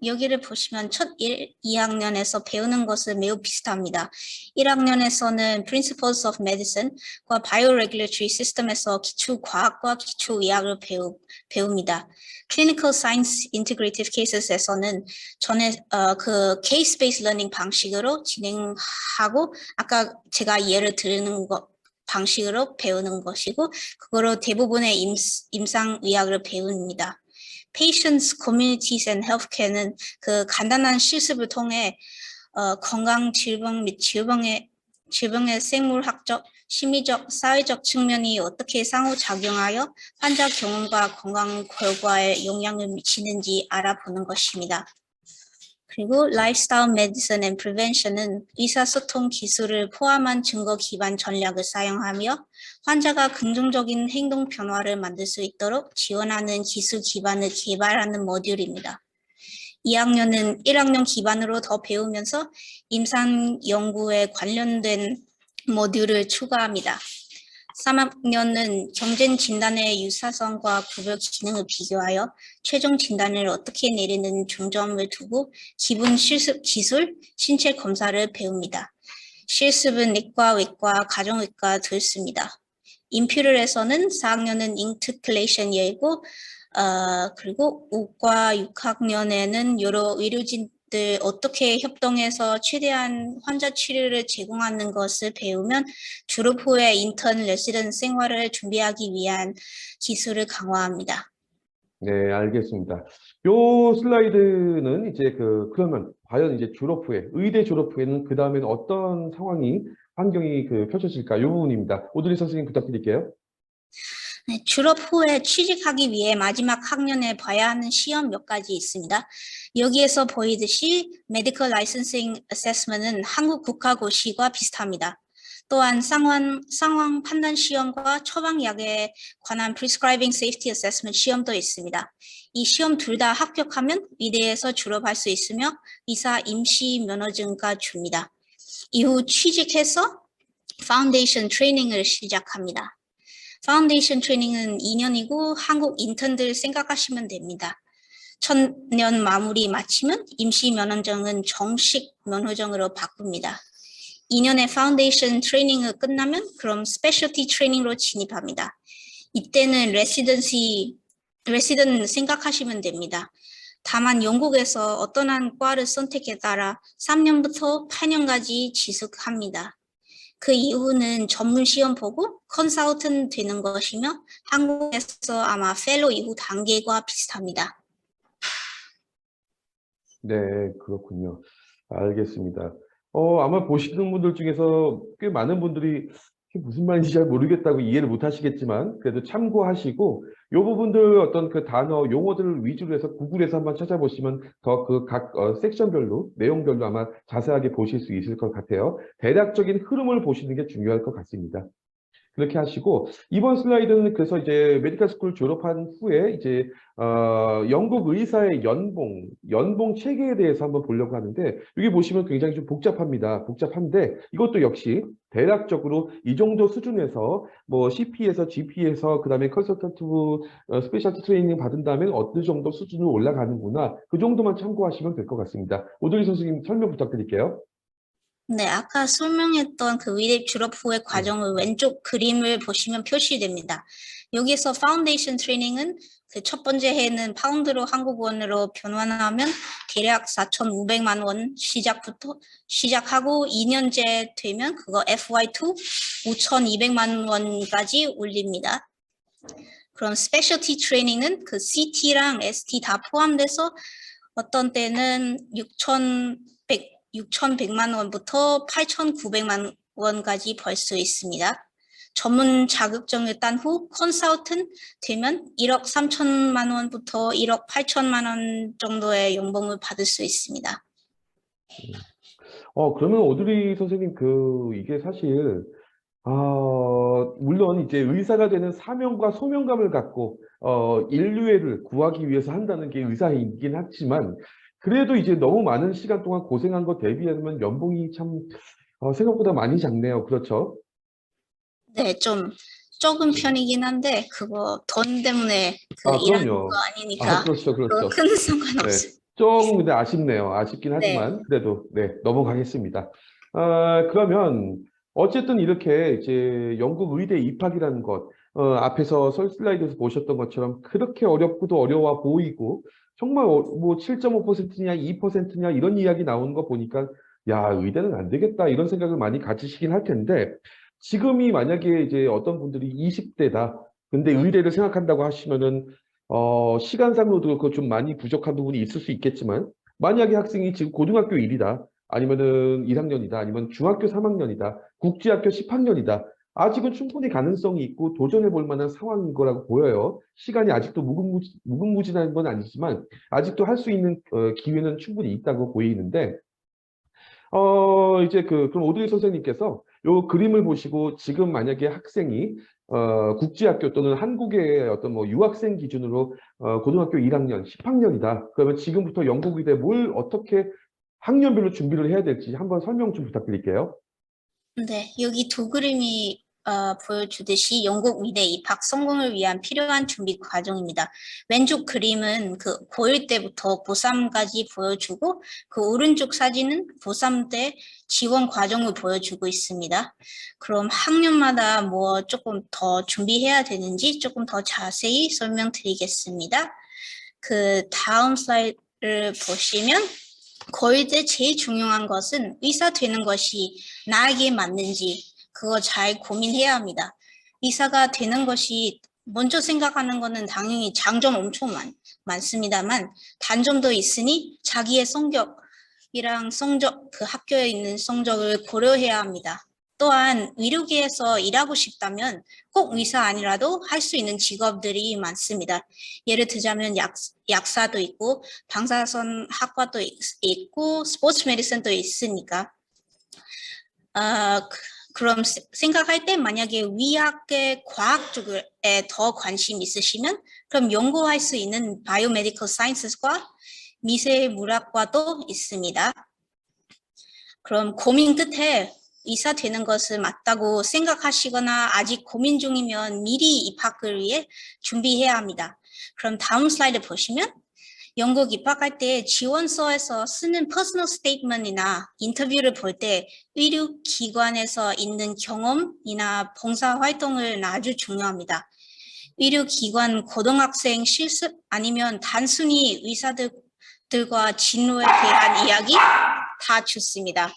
C: 여기를 보시면 첫 2학년에서 배우는 것은 매우 비슷합니다. 1학년에서는 Principles of Medicine과 Bioregulatory System에서 기초과학과 기초의학을 배웁니다. Clinical Science Integrative Cases에서는 그 Case-based Learning 방식으로 진행하고 아까 제가 예를 드리는 방식으로 배우는 것이고 그거로 대부분의 임상의학을 배웁니다. Patients, Communities and Healthcare는 그 간단한 실습을 통해 건강, 질병 및 질병의 생물학적, 심리적, 사회적 측면이 어떻게 상호작용하여 환자 경험과 건강 결과에 영향을 미치는지 알아보는 것입니다. 그리고 Lifestyle Medicine and Prevention은 의사소통 기술을 포함한 증거 기반 전략을 사용하며 환자가 긍정적인 행동 변화를 만들 수 있도록 지원하는 기술 기반을 개발하는 모듈입니다. 2학년은 1학년 기반으로 더 배우면서 임상 연구에 관련된 모듈을 추가합니다. 3학년은 경쟁 진단의 유사성과 구별 기능을 비교하여 최종 진단을 어떻게 내리는 중점을 두고 기본 실습 기술, 신체 검사를 배웁니다. 실습은 내과, 외과, 가정의과 들습니다. 인퓨럴에서는 4학년은 인터클레이션이고 그리고 5과 6학년에는 여러 의료진들 어떻게 협동해서 최대한 환자 치료를 제공하는 것을 배우면 졸업 후에 인턴 레지던트 생활을 준비하기 위한 기술을 강화합니다.
A: 네, 알겠습니다. 요 슬라이드는 이제 그러면 과연 이제 졸업 후에, 의대 졸업 후에는 그 다음에는 어떤 상황이, 환경이 펼쳐질까? 요 부분입니다. 오드리 선생님 부탁드릴게요.
C: 네, 졸업 후에 취직하기 위해 마지막 학년에 봐야 하는 시험 몇 가지 있습니다. 여기에서 보이듯이 Medical Licensing Assessment은 한국 국가고시와 비슷합니다. 또한 상황 판단 시험과 처방약에 관한 Prescribing Safety Assessment 시험도 있습니다. 이 시험 둘 다 합격하면 의대에서 졸업할 수 있으며 의사 임시 면허증과 줍니다. 이후 취직해서 파운데이션 트레이닝을 시작합니다. 파운데이션 트레이닝은 2년이고 한국 인턴들 생각하시면 됩니다. 1000년 마무리 마치면 임시 면허증은 정식 면허증으로 바꿉니다. 2년의 파운데이션 트레이닝을 끝나면 그럼 스페셜티 트레이닝으로 진입합니다. 이때는 레시던트 생각하시면 됩니다. 다만 영국에서 어떤 한 과를 선택에 따라 3년부터 8년까지 지속합니다. 그 이후는 전문 시험 보고 컨설턴트 되는 것이며 한국에서 아마 펠로 이후 단계와 비슷합니다.
A: 네, 그렇군요. 알겠습니다. 아마 보시는 분들 중에서 꽤 많은 분들이 이게 무슨 말인지 잘 모르겠다고 이해를 못 하시겠지만 그래도 참고하시고 이 부분들 어떤 그 단어, 용어들을 위주로 해서 구글에서 한번 찾아보시면 더 그 각 섹션별로, 내용별로 아마 자세하게 보실 수 있을 것 같아요. 대략적인 흐름을 보시는 게 중요할 것 같습니다. 그렇게 하시고 이번 슬라이드는 그래서 이제 메디컬 스쿨 졸업한 후에 이제 영국 의사의 연봉 체계에 대해서 한번 보려고 하는데 여기 보시면 굉장히 좀 복잡합니다. 복잡한데 이것도 역시 대략적으로 이 정도 수준에서 뭐 CP에서 GP에서 그다음에 컨설턴트 스페셜티 트레이닝 받은 다음에 어느 정도 수준으로 올라가는구나 그 정도만 참고하시면 될 것 같습니다. 오드리 선생님 설명 부탁드릴게요.
C: 네, 아까 설명했던 그 의대 졸업 후의 과정을 왼쪽 그림을 보시면 표시됩니다. 여기서 파운데이션 트레이닝은 그 첫 번째 해는 파운드로 한국 원으로 변환하면 대략 4,500만 원 시작하고 2년째 되면 그거 FY2 5,200만 원까지 올립니다. 그럼 스페셜티 트레이닝은 그 CT랑 ST 다 포함돼서 어떤 때는 6,100만 원부터 8,900만 원까지 벌 수 있습니다. 전문 자격증을 딴 후 컨설턴트 되면 1억 3천만 원부터 1억 8천만 원 정도의 연봉을 받을 수 있습니다.
A: 그러면 오드리 선생님 이게 사실 물론 이제 의사가 되는 사명과 소명감을 갖고 인류애를 구하기 위해서 한다는 게 의사이긴 하지만 그래도 이제 너무 많은 시간 동안 고생한 거 대비하면 연봉이 참 생각보다 많이 작네요. 그렇죠?
C: 네, 좀 적은 편이긴 한데 그거 돈 때문에 일하는 거
A: 그럼요.
C: 아니니까
A: 그렇죠,
C: 그거
A: 그렇죠.
C: 큰
A: 네,
C: 상관없어요.
A: 조금 근데 아쉽네요. 아쉽긴
C: 네.
A: 하지만 그래도 네, 넘어가겠습니다. 그러면 어쨌든 이렇게 이제 영국 의대 입학이라는 것, 앞에서 슬라이드에서 보셨던 것처럼 그렇게 어렵고도 어려워 보이고 정말 뭐 7.5%냐 2%냐 이런 이야기 나오는 거 보니까 야, 의대는 안 되겠다 이런 생각을 많이 가지시긴 할 텐데 지금이 만약에 이제 어떤 분들이 20대다. 근데 의대를 생각한다고 하시면은 시간상으로도 그 좀 많이 부족한 부분이 있을 수 있겠지만 만약에 학생이 지금 고등학교 1이다. 아니면은 1학년이다. 아니면 중학교 3학년이다. 국제학교 10학년이다. 아직은 충분히 가능성이 있고 도전해 볼 만한 상황인 거라고 보여요. 시간이 아직도 무궁무진한 건 아니지만 아직도 할 수 있는 기회는 충분히 있다고 보이는데 이제 그럼 오드리 선생님께서 요 그림을 보시고 지금 만약에 학생이 국제학교 또는 한국의 어떤 뭐 유학생 기준으로 고등학교 1학년, 10학년이다. 그러면 지금부터 영국 의대 뭘 어떻게 학년별로 준비를 해야 될지 한번 설명 좀 부탁드릴게요.
C: 네, 여기 두 그림이 보여주듯이 영국 의대 입학 성공을 위한 필요한 준비 과정입니다. 왼쪽 그림은 그 고1 때부터 고3까지 보여주고 그 오른쪽 사진은 고3 때 지원 과정을 보여주고 있습니다. 그럼 학년마다 뭐 조금 더 준비해야 되는지 조금 더 자세히 설명드리겠습니다. 그 다음 슬라이드를 보시면 고1 때 제일 중요한 것은 의사 되는 것이 나에게 맞는지 그거 잘 고민해야 합니다. 의사가 되는 것이 먼저 생각하는 거는 당연히 장점 엄청 많습니다만 단점도 있으니 자기의 성적이랑 성적, 그 학교에 있는 성적을 고려해야 합니다. 또한 의료계에서 일하고 싶다면 꼭 의사 아니라도 할 수 있는 직업들이 많습니다. 예를 들자면 약사도 있고 방사선 학과도 있고 스포츠 메디슨도 있으니까 그럼 생각할 때 만약에 의학의 과학 쪽에 더 관심 있으시면 그럼 연구할 수 있는 바이오메디컬 사이언스과 미생물학과도 있습니다. 그럼 고민 끝에 의사 되는 것은 맞다고 생각하시거나 아직 고민 중이면 미리 입학을 위해 준비해야 합니다. 그럼 다음 슬라이드 보시면 영국 입학할 때 지원서에서 쓰는 퍼스널 스테이트먼트나 인터뷰를 볼 때 의료기관에서 있는 경험이나 봉사활동을 아주 중요합니다. 의료기관 고등학생 실습 아니면 단순히 의사들과 진로에 대한 이야기 다 좋습니다.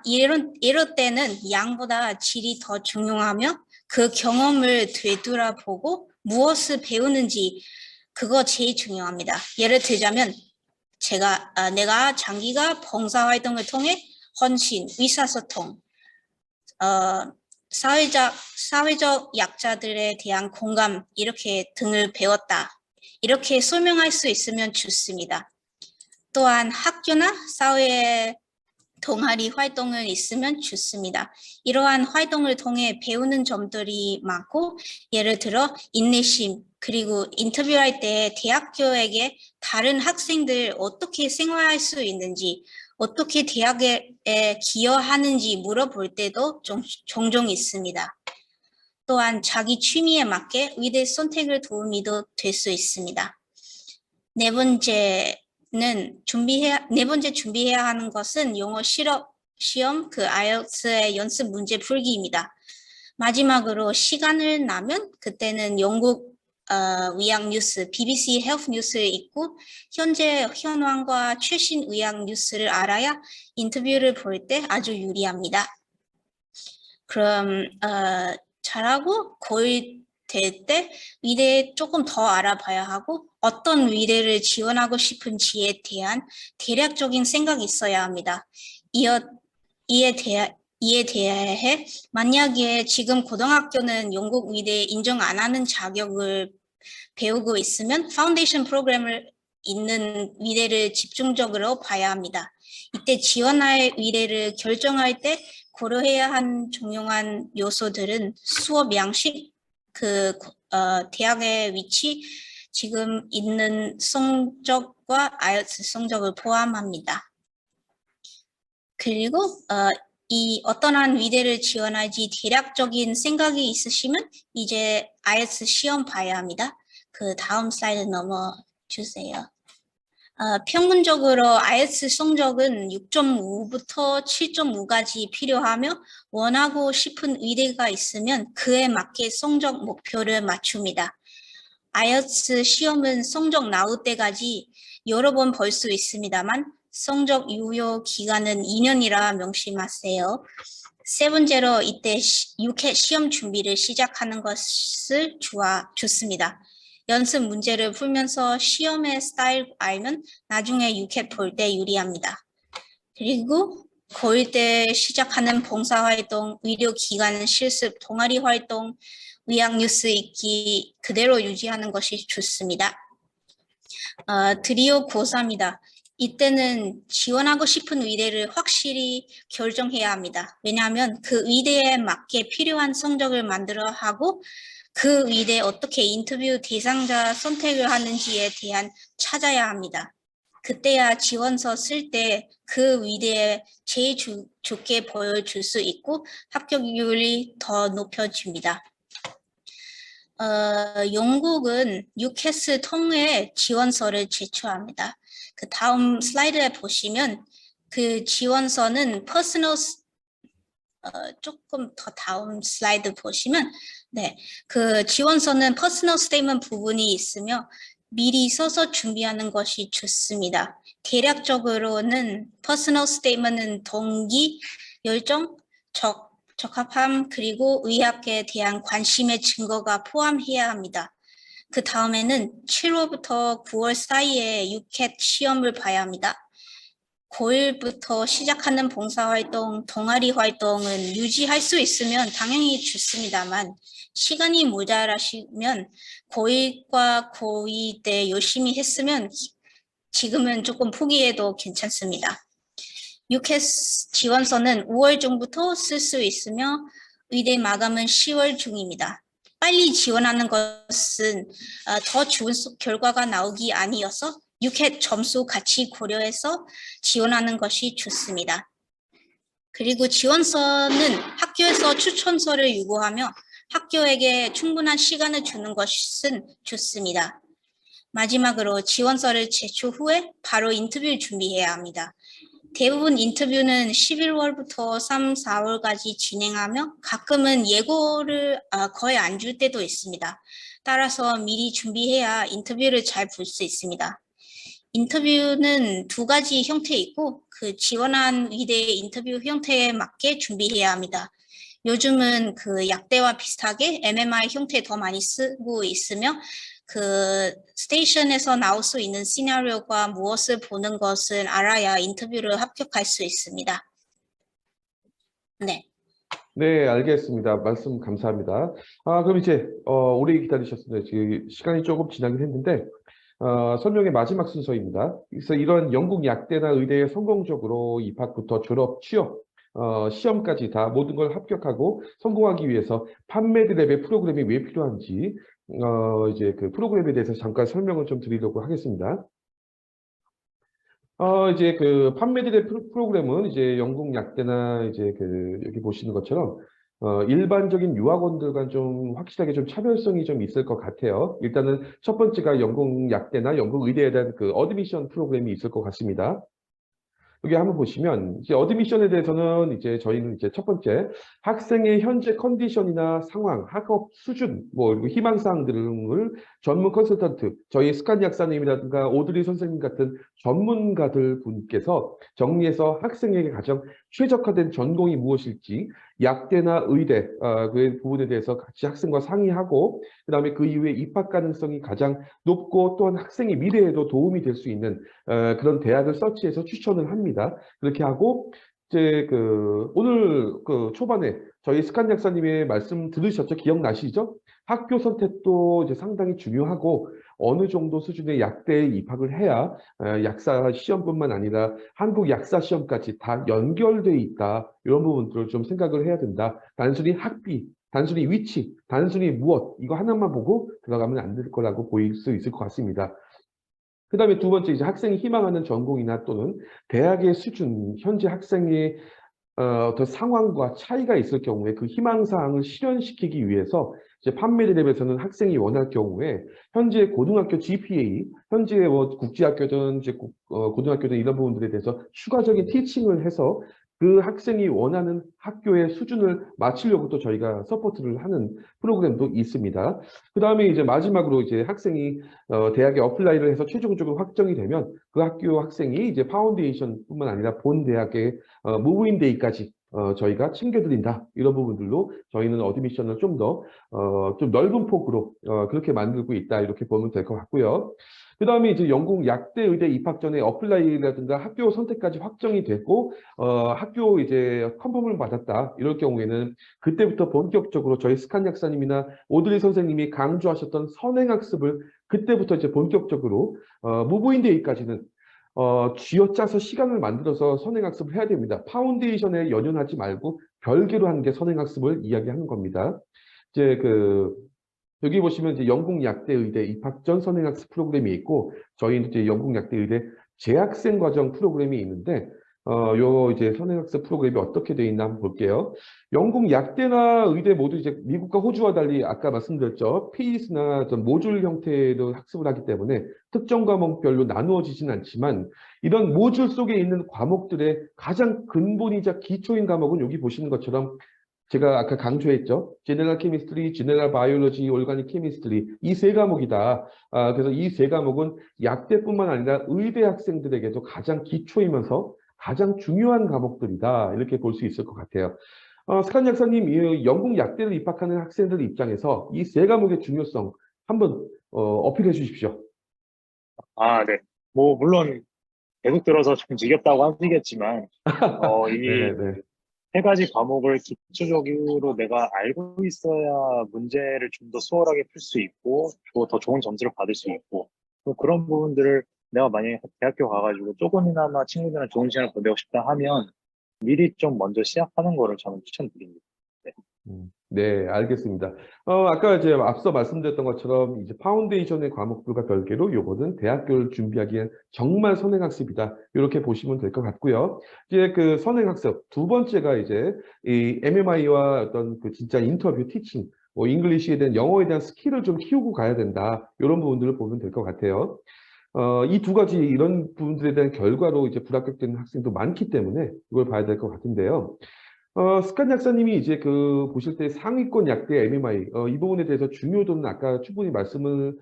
C: 이럴 때는 양보다 질이 더 중요하며 그 경험을 되돌아보고 무엇을 배우는지 그거 제일 중요합니다. 예를 들자면 내가 장기가 봉사활동을 통해 헌신, 의사소통, 사회적 약자들에 대한 공감 이렇게 등을 배웠다. 이렇게 설명할 수 있으면 좋습니다. 또한 학교나 사회에 동아리 활동을 있으면 좋습니다. 이러한 활동을 통해 배우는 점들이 많고 예를 들어 인내심 그리고 인터뷰할 때 대학교에게 다른 학생들 어떻게 생활할 수 있는지 어떻게 대학에 기여하는지 물어볼 때도 종종 있습니다. 또한 자기 취미에 맞게 의대 선택을 도움이 될 수 있습니다. 네 번째 준비해야 하는 것은 영어 시험 그 IELTS의 연습 문제 풀기입니다. 마지막으로 시간을 나면 그때는 영국 의학 뉴스, BBC 헬스 뉴스를 읽고 현재 현황과 최신 의학 뉴스를 알아야 인터뷰를 볼 때 아주 유리합니다. 그럼 잘하고 고1 될 때 의대에 조금 더 알아봐야 하고 어떤 의대를 지원하고 싶은지에 대한 대략적인 생각이 있어야 합니다. 이에 대해 만약에 지금 고등학교는 영국 의대에 인정 안 하는 자격을 배우고 있으면 파운데이션 프로그램을 있는 의대를 집중적으로 봐야 합니다. 이때 지원할 의대를 결정할 때 고려해야 한 중요한 요소들은 수업 양식, 대학의 위치, 지금 있는 성적과 IELTS 성적을 포함합니다. 그리고 어떠한 의대를 지원할지 대략적인 생각이 있으시면 이제 IELTS 시험 봐야 합니다. 그 다음 슬라이드 넘어주세요. 평균적으로 IELTS 성적은 6.5부터 7.5까지 필요하며 원하고 싶은 의대가 있으면 그에 맞게 성적 목표를 맞춥니다. IELTS 시험은 성적 나올 때까지 여러 번 볼 수 있습니다만 성적 유효 기간은 2년이라 명심하세요. 세 번째로 이때 6회 시험 준비를 시작하는 것을 좋습니다. 연습 문제를 풀면서 시험의 스타일 알면 나중에 6회 볼 때 유리합니다. 그리고 고1 때 시작하는 봉사활동, 의료기관 실습, 동아리 활동, 의학 뉴스 읽기 그대로 유지하는 것이 좋습니다. 드디어 고3입니다. 이때는 지원하고 싶은 의대를 확실히 결정해야 합니다. 왜냐하면 그 의대에 맞게 필요한 성적을 만들어 하고 그 의대에 어떻게 인터뷰 대상자 선택을 하는지에 대한 찾아야 합니다. 그때야 지원서 쓸 때 그 의대에 제일 좋게 보여줄 수 있고 합격률이 더 높여집니다. 영국은 UCAS 통해 지원서를 제출합니다. 그 다음 슬라이드에 보시면 그 지원서는 조금 더 다음 슬라이드 보시면 그 지원서는 퍼스널 스테이트먼트 부분이 있으며 미리 써서 준비하는 것이 좋습니다. 대략적으로는 퍼스널 스테이트먼트는 동기, 열정, 적합함 그리고 의학에 대한 관심의 증거가 포함해야 합니다. 그 다음에는 7월부터 9월 사이에 UCAT 시험을 봐야 합니다. 9일부터 시작하는 봉사활동, 동아리 활동은 유지할 수 있으면 당연히 좋습니다만 시간이 모자라시면 고1과 고2 때 열심히 했으면 지금은 조금 포기해도 괜찮습니다. UCAT 지원서는 5월 중부터 쓸 수 있으며 의대 마감은 10월 중입니다. 빨리 지원하는 것은 더 좋은 결과가 나오기 아니어서 UCAT 점수 같이 고려해서 지원하는 것이 좋습니다. 그리고 지원서는 학교에서 추천서를 요구하며 학교에게 충분한 시간을 주는 것은 좋습니다. 마지막으로 지원서를 제출 후에 바로 인터뷰를 준비해야 합니다. 대부분 인터뷰는 11월부터 3, 4월까지 진행하며 가끔은 예고를 거의 안 줄 때도 있습니다. 따라서 미리 준비해야 인터뷰를 잘 볼 수 있습니다. 인터뷰는 두 가지 형태 있고 그 지원한 의대의 인터뷰 형태에 맞게 준비해야 합니다. 요즘은 그 약대와 비슷하게 MMI 형태 더 많이 쓰고 있으며 그 스테이션에서 나올 수 있는 시나리오가 무엇을 보는 것을 알아야 인터뷰를 합격할 수 있습니다. 네.
A: 네, 알겠습니다. 말씀 감사합니다. 그럼 이제 오래 기다리셨습니다. 지금 시간이 조금 지나긴 했는데 설명의 마지막 순서입니다. 그래서 이런 영국 약대나 의대에 성공적으로 입학부터 졸업, 취업, 시험까지 다 모든 걸 합격하고 성공하기 위해서 판매드랩의 프로그램이 왜 필요한지 이제 그 프로그램에 대해서 잠깐 설명을 좀 드리려고 하겠습니다. 이제 그 판매드랩 프로그램은 이제 영국 약대나 이제 그 여기 보시는 것처럼 일반적인 유학원들과 좀 확실하게 좀 차별성이 좀 있을 것 같아요. 일단은 첫 번째가 영국 약대나 영국 의대에 대한 그 어드미션 프로그램이 있을 것 같습니다. 여기 한번 보시면 이제 어드미션에 대해서는 이제 저희는 이제 첫 번째 학생의 현재 컨디션이나 상황, 학업 수준, 뭐 그리고 희망사항 등을 전문 컨설턴트, 저희 스칸 약사님이라든가 오드리 선생님 같은 전문가들 분께서 정리해서 학생에게 가장 최적화된 전공이 무엇일지 약대나 의대 그 부분에 대해서 같이 학생과 상의하고 그다음에 그 이후에 입학 가능성이 가장 높고 또한 학생의 미래에도 도움이 될 수 있는 그런 대학을 서치해서 추천을 합니다. 그렇게 하고 이제 그 오늘 그 초반에 저희 스칸 약사님의 말씀 들으셨죠? 기억나시죠? 학교 선택도 이제 상당히 중요하고 어느 정도 수준의 약대에 입학을 해야 약사 시험뿐만 아니라 한국 약사 시험까지 다 연결돼 있다. 이런 부분들을 좀 생각을 해야 된다. 단순히 학비, 단순히 위치, 단순히 무엇 이거 하나만 보고 들어가면 안 될 거라고 보일 수 있을 것 같습니다. 그 다음에 두 번째 이제 학생이 희망하는 전공이나 또는 대학의 수준, 현재 학생의 어떤 상황과 차이가 있을 경우에 그 희망사항을 실현시키기 위해서 이제 판매드랩에서는 학생이 원할 경우에 현재 고등학교 GPA, 현재 뭐 국제학교든 이제 고등학교든 이런 부분들에 대해서 추가적인 티칭을 해서 그 학생이 원하는 학교의 수준을 맞추려고 또 저희가 서포트를 하는 프로그램도 있습니다. 그 다음에 이제 마지막으로 이제 학생이 대학에 어플라이를 해서 최종적으로 확정이 되면 그 학교 학생이 이제 파운데이션뿐만 아니라 본 대학의 무브인 데이까지 저희가 챙겨드린다. 이런 부분들로 저희는 어드미션을 좀 더 좀 넓은 폭으로 그렇게 만들고 있다. 이렇게 보면 될 것 같고요. 그 다음에 이제 영국 약대 의대 입학 전에 어플라이라든가 학교 선택까지 확정이 됐고 학교 이제 컨펌을 받았다. 이럴 경우에는 그때부터 본격적으로 저희 스칸 약사님이나 오드리 선생님이 강조하셨던 선행학습을 그때부터 이제 본격적으로 무브인 데이까지는 쥐어짜서 시간을 만들어서 선행학습을 해야 됩니다. 파운데이션에 연연하지 말고 별개로 하는 게 선행학습을 이야기하는 겁니다. 이제 그 여기 보시면 이제 영국 약대 의대 입학 전 선행학습 프로그램이 있고 저희는 이제 영국 약대 의대 재학생 과정 프로그램이 있는데 요 이제 선행학습 프로그램이 어떻게 되어 있나 한번 볼게요. 영국 약대나 의대 모두 이제 미국과 호주와 달리 아까 말씀드렸죠. 페이스나 어떤 모듈 형태로 학습을 하기 때문에 특정 과목별로 나누어지진 않지만 이런 모듈 속에 있는 과목들의 가장 근본이자 기초인 과목은 여기 보시는 것처럼 제가 아까 강조했죠. 제너럴 케미스트리, 제너럴 바이올로지, 올가닉 케미스트리 이 세 과목이다. 그래서 이 세 과목은 약대뿐만 아니라 의대 학생들에게도 가장 기초이면서 가장 중요한 과목들이다. 이렇게 볼 수 있을 것 같아요. 스칸 약사님, 이 영국 약대를 입학하는 학생들 입장에서 이 세 과목의 중요성 한번 어필해 주십시오.
B: 네. 뭐, 물론 계속 들어서 좀 지겹다고 하시겠지만, 이
A: 네네.
B: 세 가지 과목을 기초적으로 내가 알고 있어야 문제를 좀 더 수월하게 풀 수 있고, 더 좋은 점수를 받을 수 있고, 또 그런 부분들을 내가 만약에 대학교 가가지고 조금이나마 친구들이랑 좋은 시간을 보내고 싶다 하면 미리 좀 먼저 시작하는 거를 저는 추천드립니다. 네.
A: 네, 알겠습니다. 아까 이제 앞서 말씀드렸던 것처럼 이제 파운데이션의 과목들과 별개로 요거는 대학교를 준비하기엔 정말 선행학습이다. 이렇게 보시면 될 것 같고요. 이제 그 선행학습 두 번째가 이제 이 MMI와 어떤 그 진짜 인터뷰 티칭, 뭐 잉글리시에 대한 영어에 대한 스킬을 좀 키우고 가야 된다. 이런 부분들을 보면 될 것 같아요. 이 두 가지 이런 부분들에 대한 결과로 이제 불합격되는 학생도 많기 때문에 이걸 봐야 될 것 같은데요. 스칸 약사님이 이제 그 보실 때 상위권 약대 MMI 이 부분에 대해서 중요도는 아까 충분히 말씀을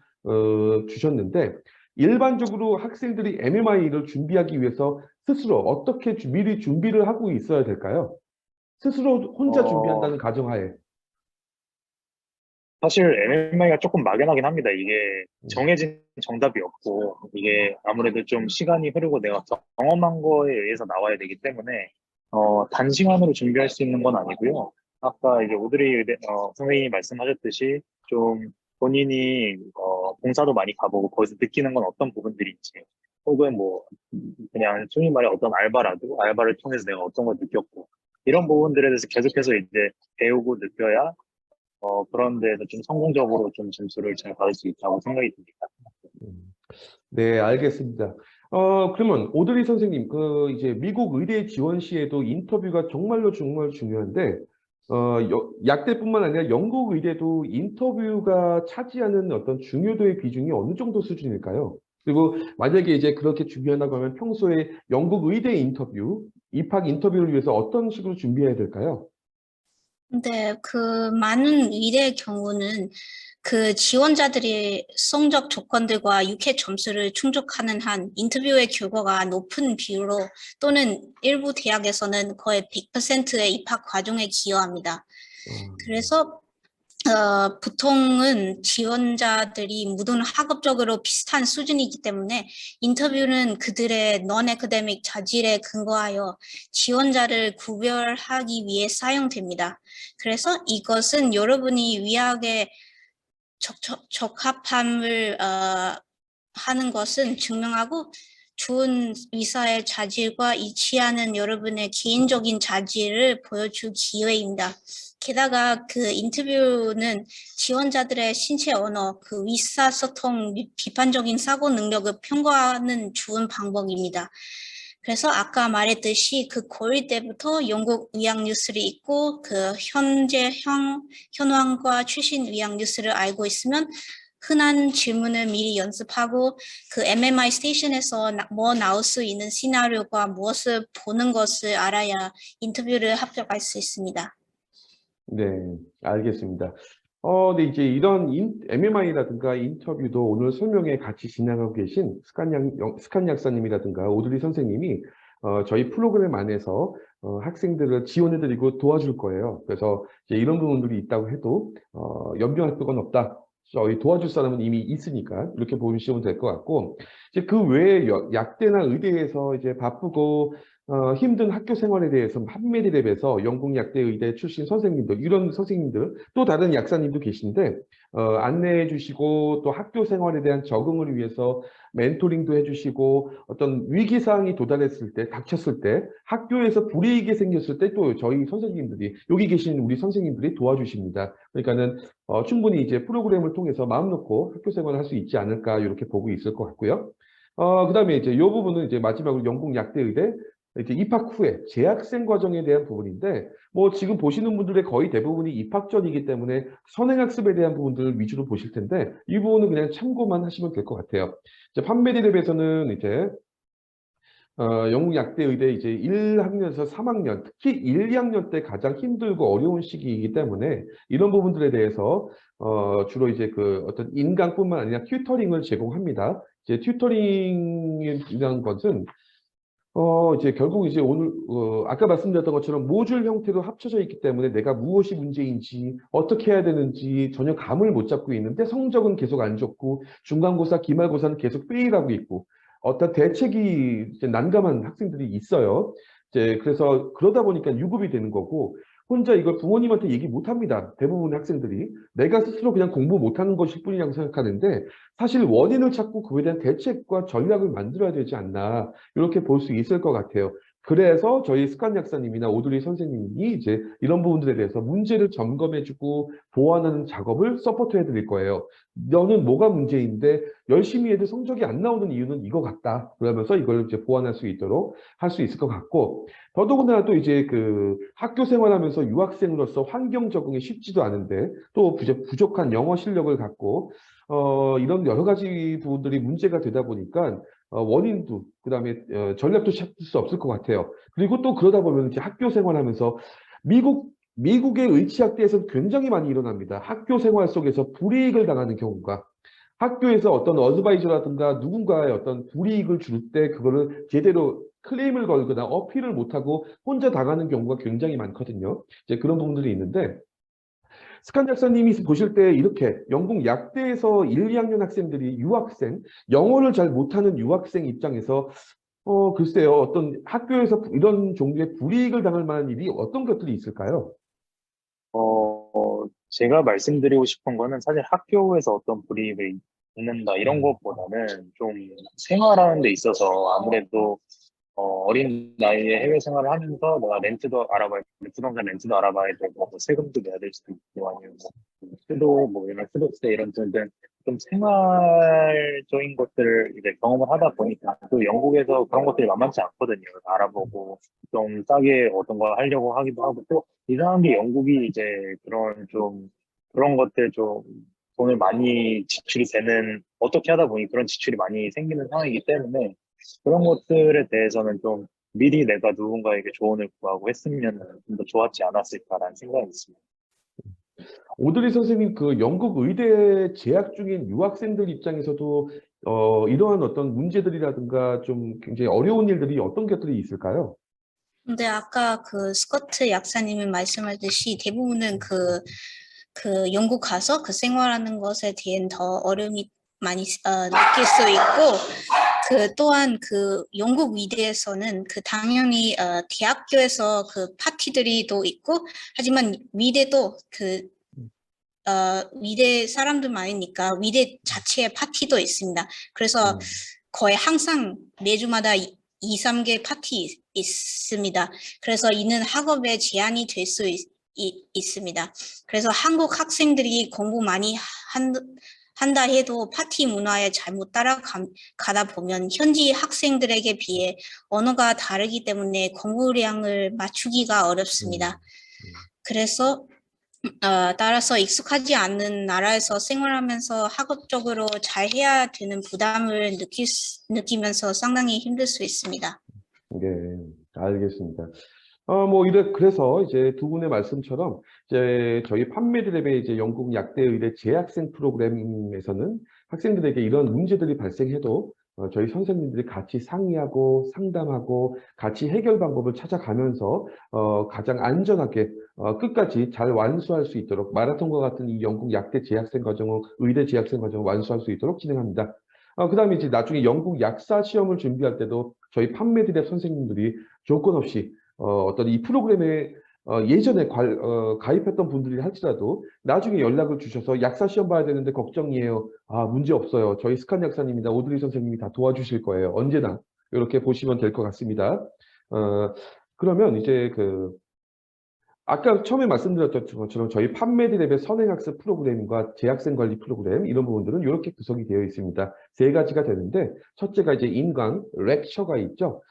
A: 주셨는데 일반적으로 학생들이 MMI를 준비하기 위해서 스스로 어떻게 미리 준비를 하고 있어야 될까요? 스스로 혼자
B: 어,
A: 준비한다는 가정하에.
B: 사실 MMI가 조금 막연하긴 합니다. 이게
A: 음,
B: 정해진 정답이 없고, 이게 아무래도 좀 시간이 흐르고 내가 경험한 거에 의해서 나와야 되기 때문에, 단시간으로 준비할 수 있는 건 아니고요. 아까 이제 선생님이 말씀하셨듯이 좀 본인이, 봉사도 많이 가보고 거기서 느끼는 건 어떤 부분들인지, 혹은 뭐, 그냥 소위 말해 어떤 알바를 통해서 내가 어떤 걸 느꼈고, 이런 부분들에 대해서 계속해서 이제 배우고 느껴야 그런 데서 좀 성공적으로 좀 점수를 잘 받을 수 있다고 생각이 듭니다.
A: 음. 네, 알겠습니다. 그러면 오드리 선생님, 그 이제 미국 의대 지원 시에도 인터뷰가 정말로 정말 중요한데, 약대뿐만 아니라 영국 의대도 인터뷰가 차지하는 어떤 중요도의 비중이 어느 정도 수준일까요? 그리고 만약에 이제 그렇게 준비한다고 하면 평소에 영국 의대 인터뷰, 입학 인터뷰를 위해서 어떤 식으로 준비해야 될까요?
C: 근데 그 많은 의대의 경우는 그 지원자들이 성적 조건들과 육해 점수를 충족하는 한 인터뷰의 결과가 높은 비율로 또는 일부 대학에서는 거의 100%의 입학 과정에 기여합니다.
A: 어,
C: 그래서 보통은 지원자들이 모두 학업적으로 비슷한 수준이기 때문에 인터뷰는 그들의 non-academic 자질에 근거하여 지원자를 구별하기 위해 사용됩니다. 그래서 이것은 여러분이 위학의 적합함을 하는 것은 증명하고 좋은 의사의 자질과 일치하는 여러분의 개인적인 자질을 보여줄 기회입니다. 게다가 그 인터뷰는 지원자들의 신체 언어, 그 의사소통, 비판적인 사고 능력을 평가하는 좋은 방법입니다. 그래서 아까 말했듯이 그 고1 때부터 영국 의학 뉴스를 읽고 그 현황과 최신 의학 뉴스를 알고 있으면 흔한 질문을 미리 연습하고 그 MMI 스테이션에서 뭐 나올 수 있는 시나리오가 무엇을 보는 것을 알아야 인터뷰를 합격할 수 있습니다.
A: 네, 알겠습니다. 네, 이제 이런 MMI라든가 인터뷰도 오늘 설명회 같이 진행하고 계신 스칸 약사님이라든가 오드리 선생님이 저희 프로그램 안에서 학생들을 지원해드리고 도와줄 거예요. 그래서 이제 이런 부분들이 있다고 해도 염려할 필요는 없다. 저희 도와줄 사람은 이미 있으니까 이렇게 보시면 될 것 같고 이제 그 외에 약대나 의대에서 이제 바쁘고 힘든 학교 생활에 대해서 한메리랩에서 영국 약대 의대 출신 선생님들, 이런 선생님들, 또 다른 약사님도 계신데, 안내해 주시고, 또 학교 생활에 대한 적응을 위해서 멘토링도 해주시고, 어떤 위기사항이 도달했을 때, 닥쳤을 때, 학교에서 불이익이 생겼을 때, 또 저희 선생님들이, 여기 계신 우리 선생님들이 도와주십니다. 그러니까는, 충분히 이제 프로그램을 통해서 마음 놓고 학교 생활을 할 수 있지 않을까, 이렇게 보고 있을 것 같고요. 그다음에 이제 이 부분은 이제 마지막으로 영국 약대 의대, 이제 입학 후에 재학생 과정에 대한 부분인데 뭐 지금 보시는 분들의 거의 대부분이 입학 전이기 때문에 선행학습에 대한 부분들을 위주로 보실 텐데 이 부분은 그냥 참고만 하시면 될 것 같아요. 이제 판메디랩에서는 이제 영국 약대 의대 이제 1학년에서 3학년, 특히 1, 2학년 때 가장 힘들고 어려운 시기이기 때문에 이런 부분들에 대해서 주로 이제 그 어떤 인강뿐만 아니라 튜터링을 제공합니다. 이제 튜터링이라는 것은 이제 결국 이제 오늘, 아까 말씀드렸던 것처럼 모듈 형태로 합쳐져 있기 때문에 내가 무엇이 문제인지, 어떻게 해야 되는지 전혀 감을 못 잡고 있는데 성적은 계속 안 좋고, 중간고사, 기말고사는 계속 페일하고 있고, 어떤 대책이 이제 난감한 학생들이 있어요. 이제 그래서 그러다 보니까 유급이 되는 거고, 혼자 이걸 부모님한테 얘기 못 합니다. 대부분의 학생들이. 내가 스스로 그냥 공부 못하는 것일 뿐이라고 생각하는데 사실 원인을 찾고 그에 대한 대책과 전략을 만들어야 되지 않나 이렇게 볼 수 있을 것 같아요. 그래서 저희 스칸 약사님이나 오드리 선생님이 이제 이런 부분들에 대해서 문제를 점검해주고 보완하는 작업을 서포트해 드릴 거예요. 너는 뭐가 문제인데 열심히 해도 성적이 안 나오는 이유는 이거 같다. 그러면서 이걸 이제 보완할 수 있도록 할 수 있을 것 같고 더더군다나 또 이제 그 학교 생활하면서 유학생으로서 환경 적응이 쉽지도 않은데 또 부족한 영어 실력을 갖고 이런 여러 가지 부분들이 문제가 되다 보니까 원인도 그다음에 전략도 찾을 수 없을 것 같아요. 그리고 또 그러다 보면 이제 학교 생활하면서 미국의 의치학대에서 굉장히 많이 일어납니다. 학교 생활 속에서 불이익을 당하는 경우가 학교에서 어떤 어드바이저라든가 누군가의 어떤 불이익을 줄 때 그거를 제대로 클레임을 걸거나 어필을 못하고 혼자 당하는 경우가 굉장히 많거든요. 이제 그런 부분들이 있는데 스칸 작사님이 보실 때 이렇게 영국 약대에서 1, 2학년 학생들이 유학생, 영어를 잘 못하는 유학생 입장에서 글쎄요, 어떤 학교에서 이런 종류의 불이익을 당할 만한 일이 어떤 것들이 있을까요?
B: 제가 말씀드리고 싶은 거는 사실 학교에서 어떤 불이익을 받는다 이런 것보다는 좀 생활하는 데 있어서 아무래도 어린 나이에 해외 생활을 하면서 내가 렌트도 알아봐야 되고, 부동산 렌트도 알아봐야 되고, 뭐 세금도 내야 될 수도 있고, 아니면 뭐, 수도, 뭐, 이런 수도세 이런 등등 좀 생활적인 것들을 이제 경험을 하다 보니까 또 영국에서 그런 것들이 만만치 않거든요. 알아보고 좀 싸게 어떤 걸 하려고 하기도 하고 또 이상한 게 영국이 이제 그런 좀 그런 것들 좀 돈을 많이 지출이 되는 어떻게 하다 보니 그런 지출이 많이 생기는 상황이기 때문에 그런 것들에 대해서는 좀 미리 내가 누군가에게 조언을 구하고 했으면 좀 더 좋았지 않았을까라는 생각이 있습니다.
A: 오드리 선생님, 그 영국 의대에 재학 중인 유학생들 입장에서도 이러한 어떤 문제들이라든가 좀 굉장히 어려운 일들이 어떤 것들이 있을까요?
C: 근데 아까 그 스코트 약사님이 말씀하듯이 대부분은 그 영국 가서 그 생활하는 것에 대한 더 어려움이 많이 느낄 수 있고 그 또한 그 영국 위대에서는 그 당연히 대학교에서 그 파티들이 또 있고 하지만 위대도 그 위대 사람들 많으니까 위대 자체의 파티도 있습니다. 그래서
A: 음,
C: 거의 항상 매주마다 2, 3개 파티 있습니다. 그래서 이는 학업에 제한이 될 수 있습니다. 그래서 한국 학생들이 공부 많이 한다 해도 파티 문화에 잘못 따라가다 보면 현지 학생들에게 비해 언어가 다르기 때문에 공부량을 맞추기가 어렵습니다.
A: 음, 음.
C: 그래서 따라서 익숙하지 않는 나라에서 생활하면서 학업적으로 잘 해야 되는 부담을 느끼면서 상당히 힘들 수 있습니다.
A: 네, 알겠습니다. 그래서 이제 두 분의 말씀처럼, 이제 저희 판메드랩의 이제 영국 약대 의대 재학생 프로그램에서는 학생들에게 이런 문제들이 발생해도 저희 선생님들이 같이 상의하고 상담하고 같이 해결 방법을 찾아가면서 가장 안전하게 끝까지 잘 완수할 수 있도록 마라톤과 같은 이 영국 약대 재학생 과정을 의대 재학생 과정을 완수할 수 있도록 진행합니다. 그다음에 이제 나중에 영국 약사 시험을 준비할 때도 저희 판메드랩 선생님들이 조건 없이 어떤 이 프로그램에 예전에 가입했던 분들이 할지라도 나중에 연락을 주셔서 약사 시험 봐야 되는데 걱정이에요. 아, 문제 없어요. 저희 스칸 약사님이나 오드리 선생님이 다 도와주실 거예요. 언제나. 이렇게 보시면 될 것 같습니다. 어, 그러면 이제 아까 처음에 말씀드렸던 것처럼 저희 판메드랩의 선행학습 프로그램과 재학생 관리 프로그램 이런 부분들은 이렇게 구성이 되어 있습니다. 세 가지가 되는데 첫째가 이제 인강 렉처가 있죠.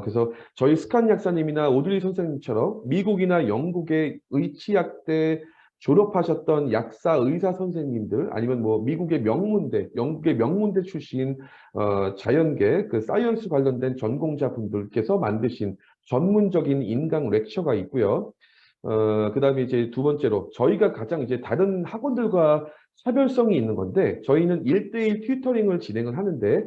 A: 그래서 저희 스칸 약사님이나 오드리 선생님처럼 미국이나 영국의 의치학대 졸업하셨던 약사 의사 선생님들 아니면 뭐 미국의 명문대, 영국의 명문대 출신 자연계 그 사이언스 관련된 전공자분들께서 만드신 전문적인 인강 렉처가 있고요. 그다음에 이제 두 번째로 저희가 가장 이제 다른 학원들과 차별성이 있는 건데 저희는 1대1 튜터링을 진행을 하는데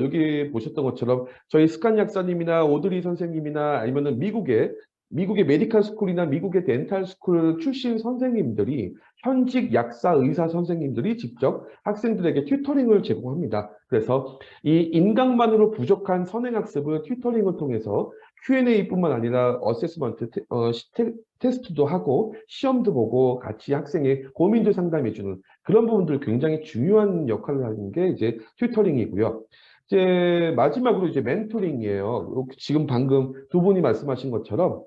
A: 여기 보셨던 것처럼 저희 스칸 약사님이나 오드리 선생님이나 아니면은 미국의 미국의 메디컬 스쿨이나 미국의 덴탈 스쿨 출신 선생님들이 현직 약사 의사 선생님들이 직접 학생들에게 튜터링을 제공합니다. 그래서 이 인강만으로 부족한 선행학습을 튜터링을 통해서 Q&A뿐만 아니라 어세스먼트 테스트도 하고 시험도 보고 같이 학생의 고민도 상담해주는 그런 부분들 굉장히 중요한 역할을 하는 게 이제 튜터링이고요. 이제 마지막으로 이제 멘토링이에요. 지금 방금 두 분이 말씀하신 것처럼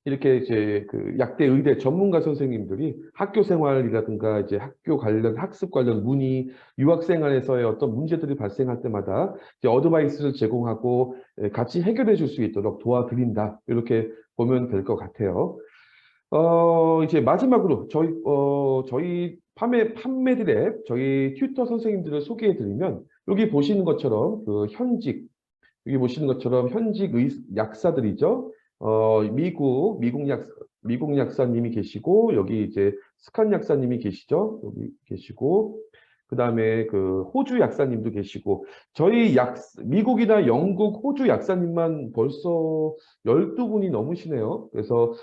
A: 이렇게 이제 그 약대 의대 전문가 선생님들이 학교 생활이라든가 이제 학교 관련 학습 관련 문의, 유학 생활에서의 어떤 문제들이 발생할 때마다 이제 어드바이스를 제공하고 같이 해결해 줄 수 있도록 도와드린다. 이렇게 보면 될 것 같아요. 이제 마지막으로 저희 판매들의 저희 튜터 선생님들을 소개해 드리면 여기 보시는 것처럼 여기 보시는 것처럼 현직 약사들이죠. 미국 약사님이 계시고, 여기 이제 스칸 약사님이 계시죠. 여기 계시고, 그 다음에 그 호주 약사님도 계시고, 저희 미국이나 영국, 호주 약사님만 벌써 12분이 넘으시네요. 그래서,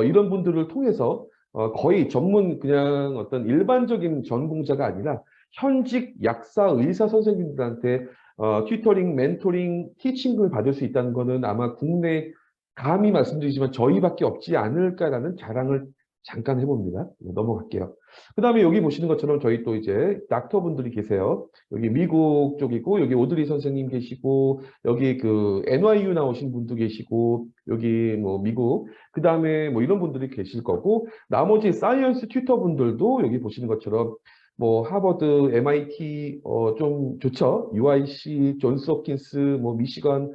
A: 이런 분들을 통해서, 거의 그냥 어떤 일반적인 전공자가 아니라 현직 약사, 의사 선생님들한테 튜터링, 멘토링, 티칭을 받을 수 있다는 거는 아마 국내 감히 말씀드리지만 저희밖에 없지 않을까라는 자랑을 잠깐 해봅니다. 넘어갈게요. 그 다음에 여기 보시는 것처럼 저희 또 이제 닥터분들이 계세요. 여기 미국 쪽이고, 여기 오드리 선생님 계시고, 여기 그 NYU 나오신 분도 계시고, 여기 뭐 미국, 그 다음에 뭐 이런 분들이 계실 거고, 나머지 사이언스 튜터 분들도 여기 보시는 것처럼 뭐 하버드, MIT 좀 좋죠. UIC, 존스 홉킨스, 뭐 미시건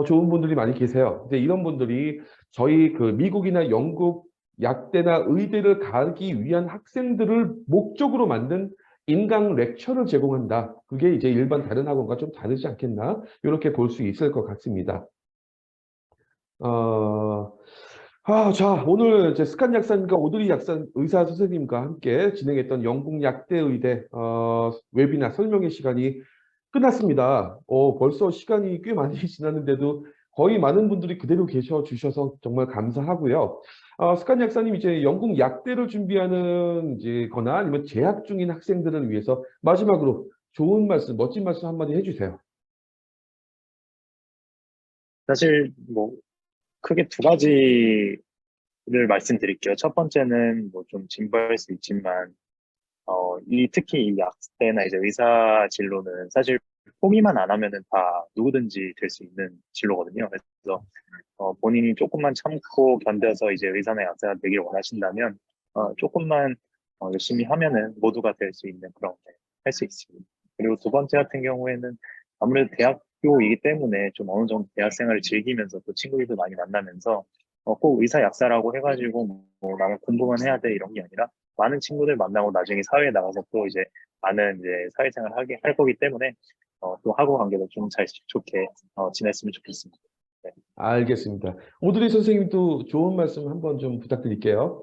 A: 좋은 분들이 많이 계세요. 이제 이런 분들이 저희 그 미국이나 영국 약대나 의대를 가기 위한 학생들을 목적으로 만든 인강 렉처를 제공한다. 그게 이제 일반 다른 학원과 좀 다르지 않겠나? 이렇게 볼 수 있을 것 같습니다. 자, 오늘 이제 스칸 약사님과 오드리 의사 선생님과 함께 진행했던 영국 약대의대 웨비나 설명회 시간이 끝났습니다. 벌써 시간이 꽤 많이 지났는데도 거의 많은 분들이 그대로 계셔 주셔서 정말 감사하고요. 스칸 약사님 이제 영국 약대를 준비하는 이제 거나 아니면 재학 중인 학생들을 위해서 마지막으로 좋은 말씀, 멋진 말씀 한마디 해주세요.
B: 사실 뭐 크게 두 가지를 말씀드릴게요. 첫 번째는 뭐 좀 진부할 수 있지만 특히 이 약대나 이제 의사 진로는 사실 포기만 안 하면은 다 누구든지 될 수 있는 진로거든요. 그래서 본인이 조금만 참고 견뎌서 이제 의사나 약사가 되길 원하신다면 조금만 열심히 하면은 모두가 될 수 있는 그런 할 수 있습니다. 그리고 두 번째 같은 경우에는 아무래도 대학교이기 때문에 좀 어느 정도 대학 생활을 즐기면서 또 친구들도 많이 만나면서 꼭 의사 약사라고 해가지고 뭐 나는 공부만 해야 돼 이런 게 아니라 많은 친구들 만나고 나중에 사회에 나가서 또 이제 많은 이제 사회생활 할 거기 때문에 또 학우 관계도 좀 잘 좋게 지냈으면 좋겠습니다. 네.
A: 알겠습니다. 오드리 선생님도 좋은 말씀 한번 좀 부탁드릴게요.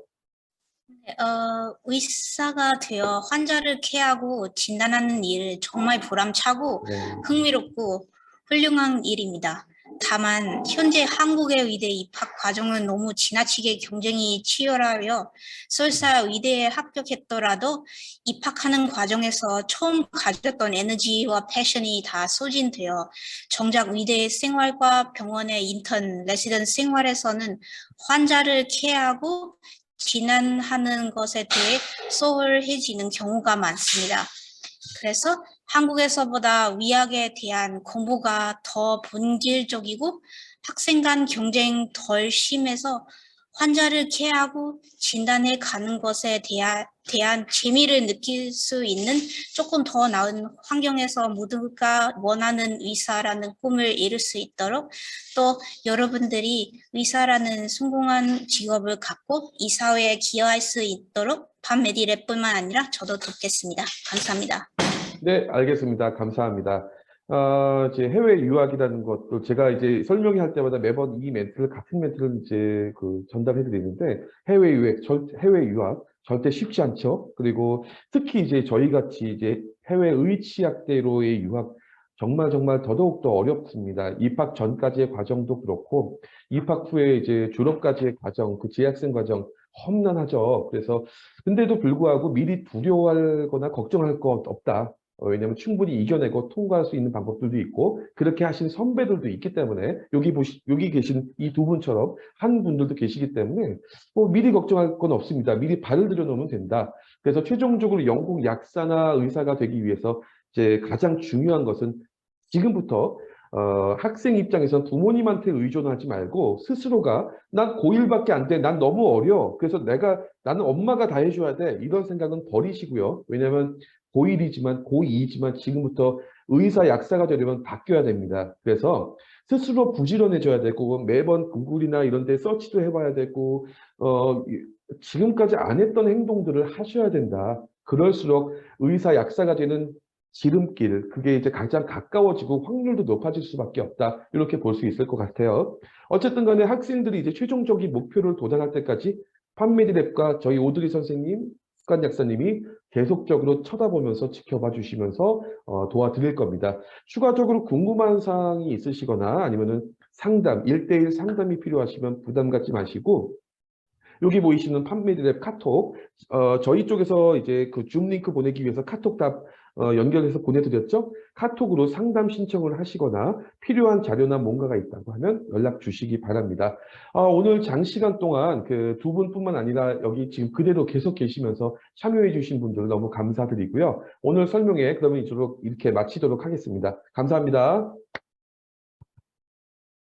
C: 의사가 되어 환자를 케어하고 진단하는 일 정말 보람차고 흥미롭고 훌륭한 일입니다. 다만 현재 한국의 의대 입학 과정은 너무 지나치게 경쟁이 치열하여 설사 의대에 합격했더라도 입학하는 과정에서 처음 가졌던 에너지와 패션이 다 소진되어 정작 의대 생활과 병원의 인턴, 레지던트 생활에서는 환자를 케어하고 진단하는 것에 대해 소홀해지는 경우가 많습니다. 그래서 한국에서보다 의학에 대한 공부가 더 본질적이고 학생 간 경쟁 덜 심해서 환자를 케어하고 진단해 가는 것에 대한 재미를 느낄 수 있는 조금 더 나은 환경에서 모두가 원하는 의사라는 꿈을 이룰 수 있도록 또 여러분들이 의사라는 성공한 직업을 갖고 이 사회에 기여할 수 있도록 밤메디랩뿐만 아니라 저도 돕겠습니다. 감사합니다.
A: 네, 알겠습니다. 감사합니다. 이제 해외 유학이라는 것도 제가 이제 설명할 때마다 매번 같은 멘트를 이제 전달해 드리는데 해외 유학 절대 쉽지 않죠. 그리고 특히 이제 저희 같이 이제 해외 의치학대로의 유학 정말 더더욱 더 어렵습니다. 입학 전까지의 과정도 그렇고 입학 후에 이제 졸업까지의 과정, 그 재학생 과정 험난하죠. 그래서 근데도 불구하고 미리 두려워하거나 걱정할 것 없다. 왜냐하면 충분히 이겨내고 통과할 수 있는 방법들도 있고 그렇게 하신 선배들도 있기 때문에 여기 계신 이 두 분처럼 한 분들도 계시기 때문에 뭐 미리 걱정할 건 없습니다. 미리 발을 들여놓으면 된다. 그래서 최종적으로 영국 약사나 의사가 되기 위해서 이제 가장 중요한 것은 지금부터 학생 입장에서 부모님한테 의존하지 말고 스스로가 난 고1밖에 안 돼. 난 너무 어려. 그래서 나는 엄마가 다 해줘야 돼. 이런 생각은 버리시고요. 왜냐하면 고1이지만 고2이지만 지금부터 의사 약사가 되려면 바뀌어야 됩니다. 그래서 스스로 부지런해져야 되고 매번 구글이나 이런 데 서치도 해봐야 되고 지금까지 안 했던 행동들을 하셔야 된다. 그럴수록 의사 약사가 되는 지름길, 그게 이제 가장 가까워지고 확률도 높아질 수밖에 없다. 이렇게 볼 수 있을 것 같아요. 어쨌든 간에 학생들이 이제 최종적인 목표를 도달할 때까지 판메디랩과 저희 오드리 선생님, 습관 약사님이 계속적으로 쳐다보면서 지켜봐 주시면서 도와드릴 겁니다. 추가적으로 궁금한 사항이 있으시거나 아니면은 상담, 1대1 상담이 필요하시면 부담 갖지 마시고 여기 보이시는 판매드랩 카톡, 저희 쪽에서 이제 그 줌 링크 보내기 위해서 카톡 답 연결해서 보내드렸죠. 카톡으로 상담 신청을 하시거나 필요한 자료나 뭔가가 있다고 하면 연락 주시기 바랍니다. 오늘 장시간 동안 그 두 분뿐만 아니라 여기 지금 그대로 계속 계시면서 참여해 주신 분들 너무 감사드리고요. 오늘 설명회 그러면 이렇게 마치도록 하겠습니다. 감사합니다.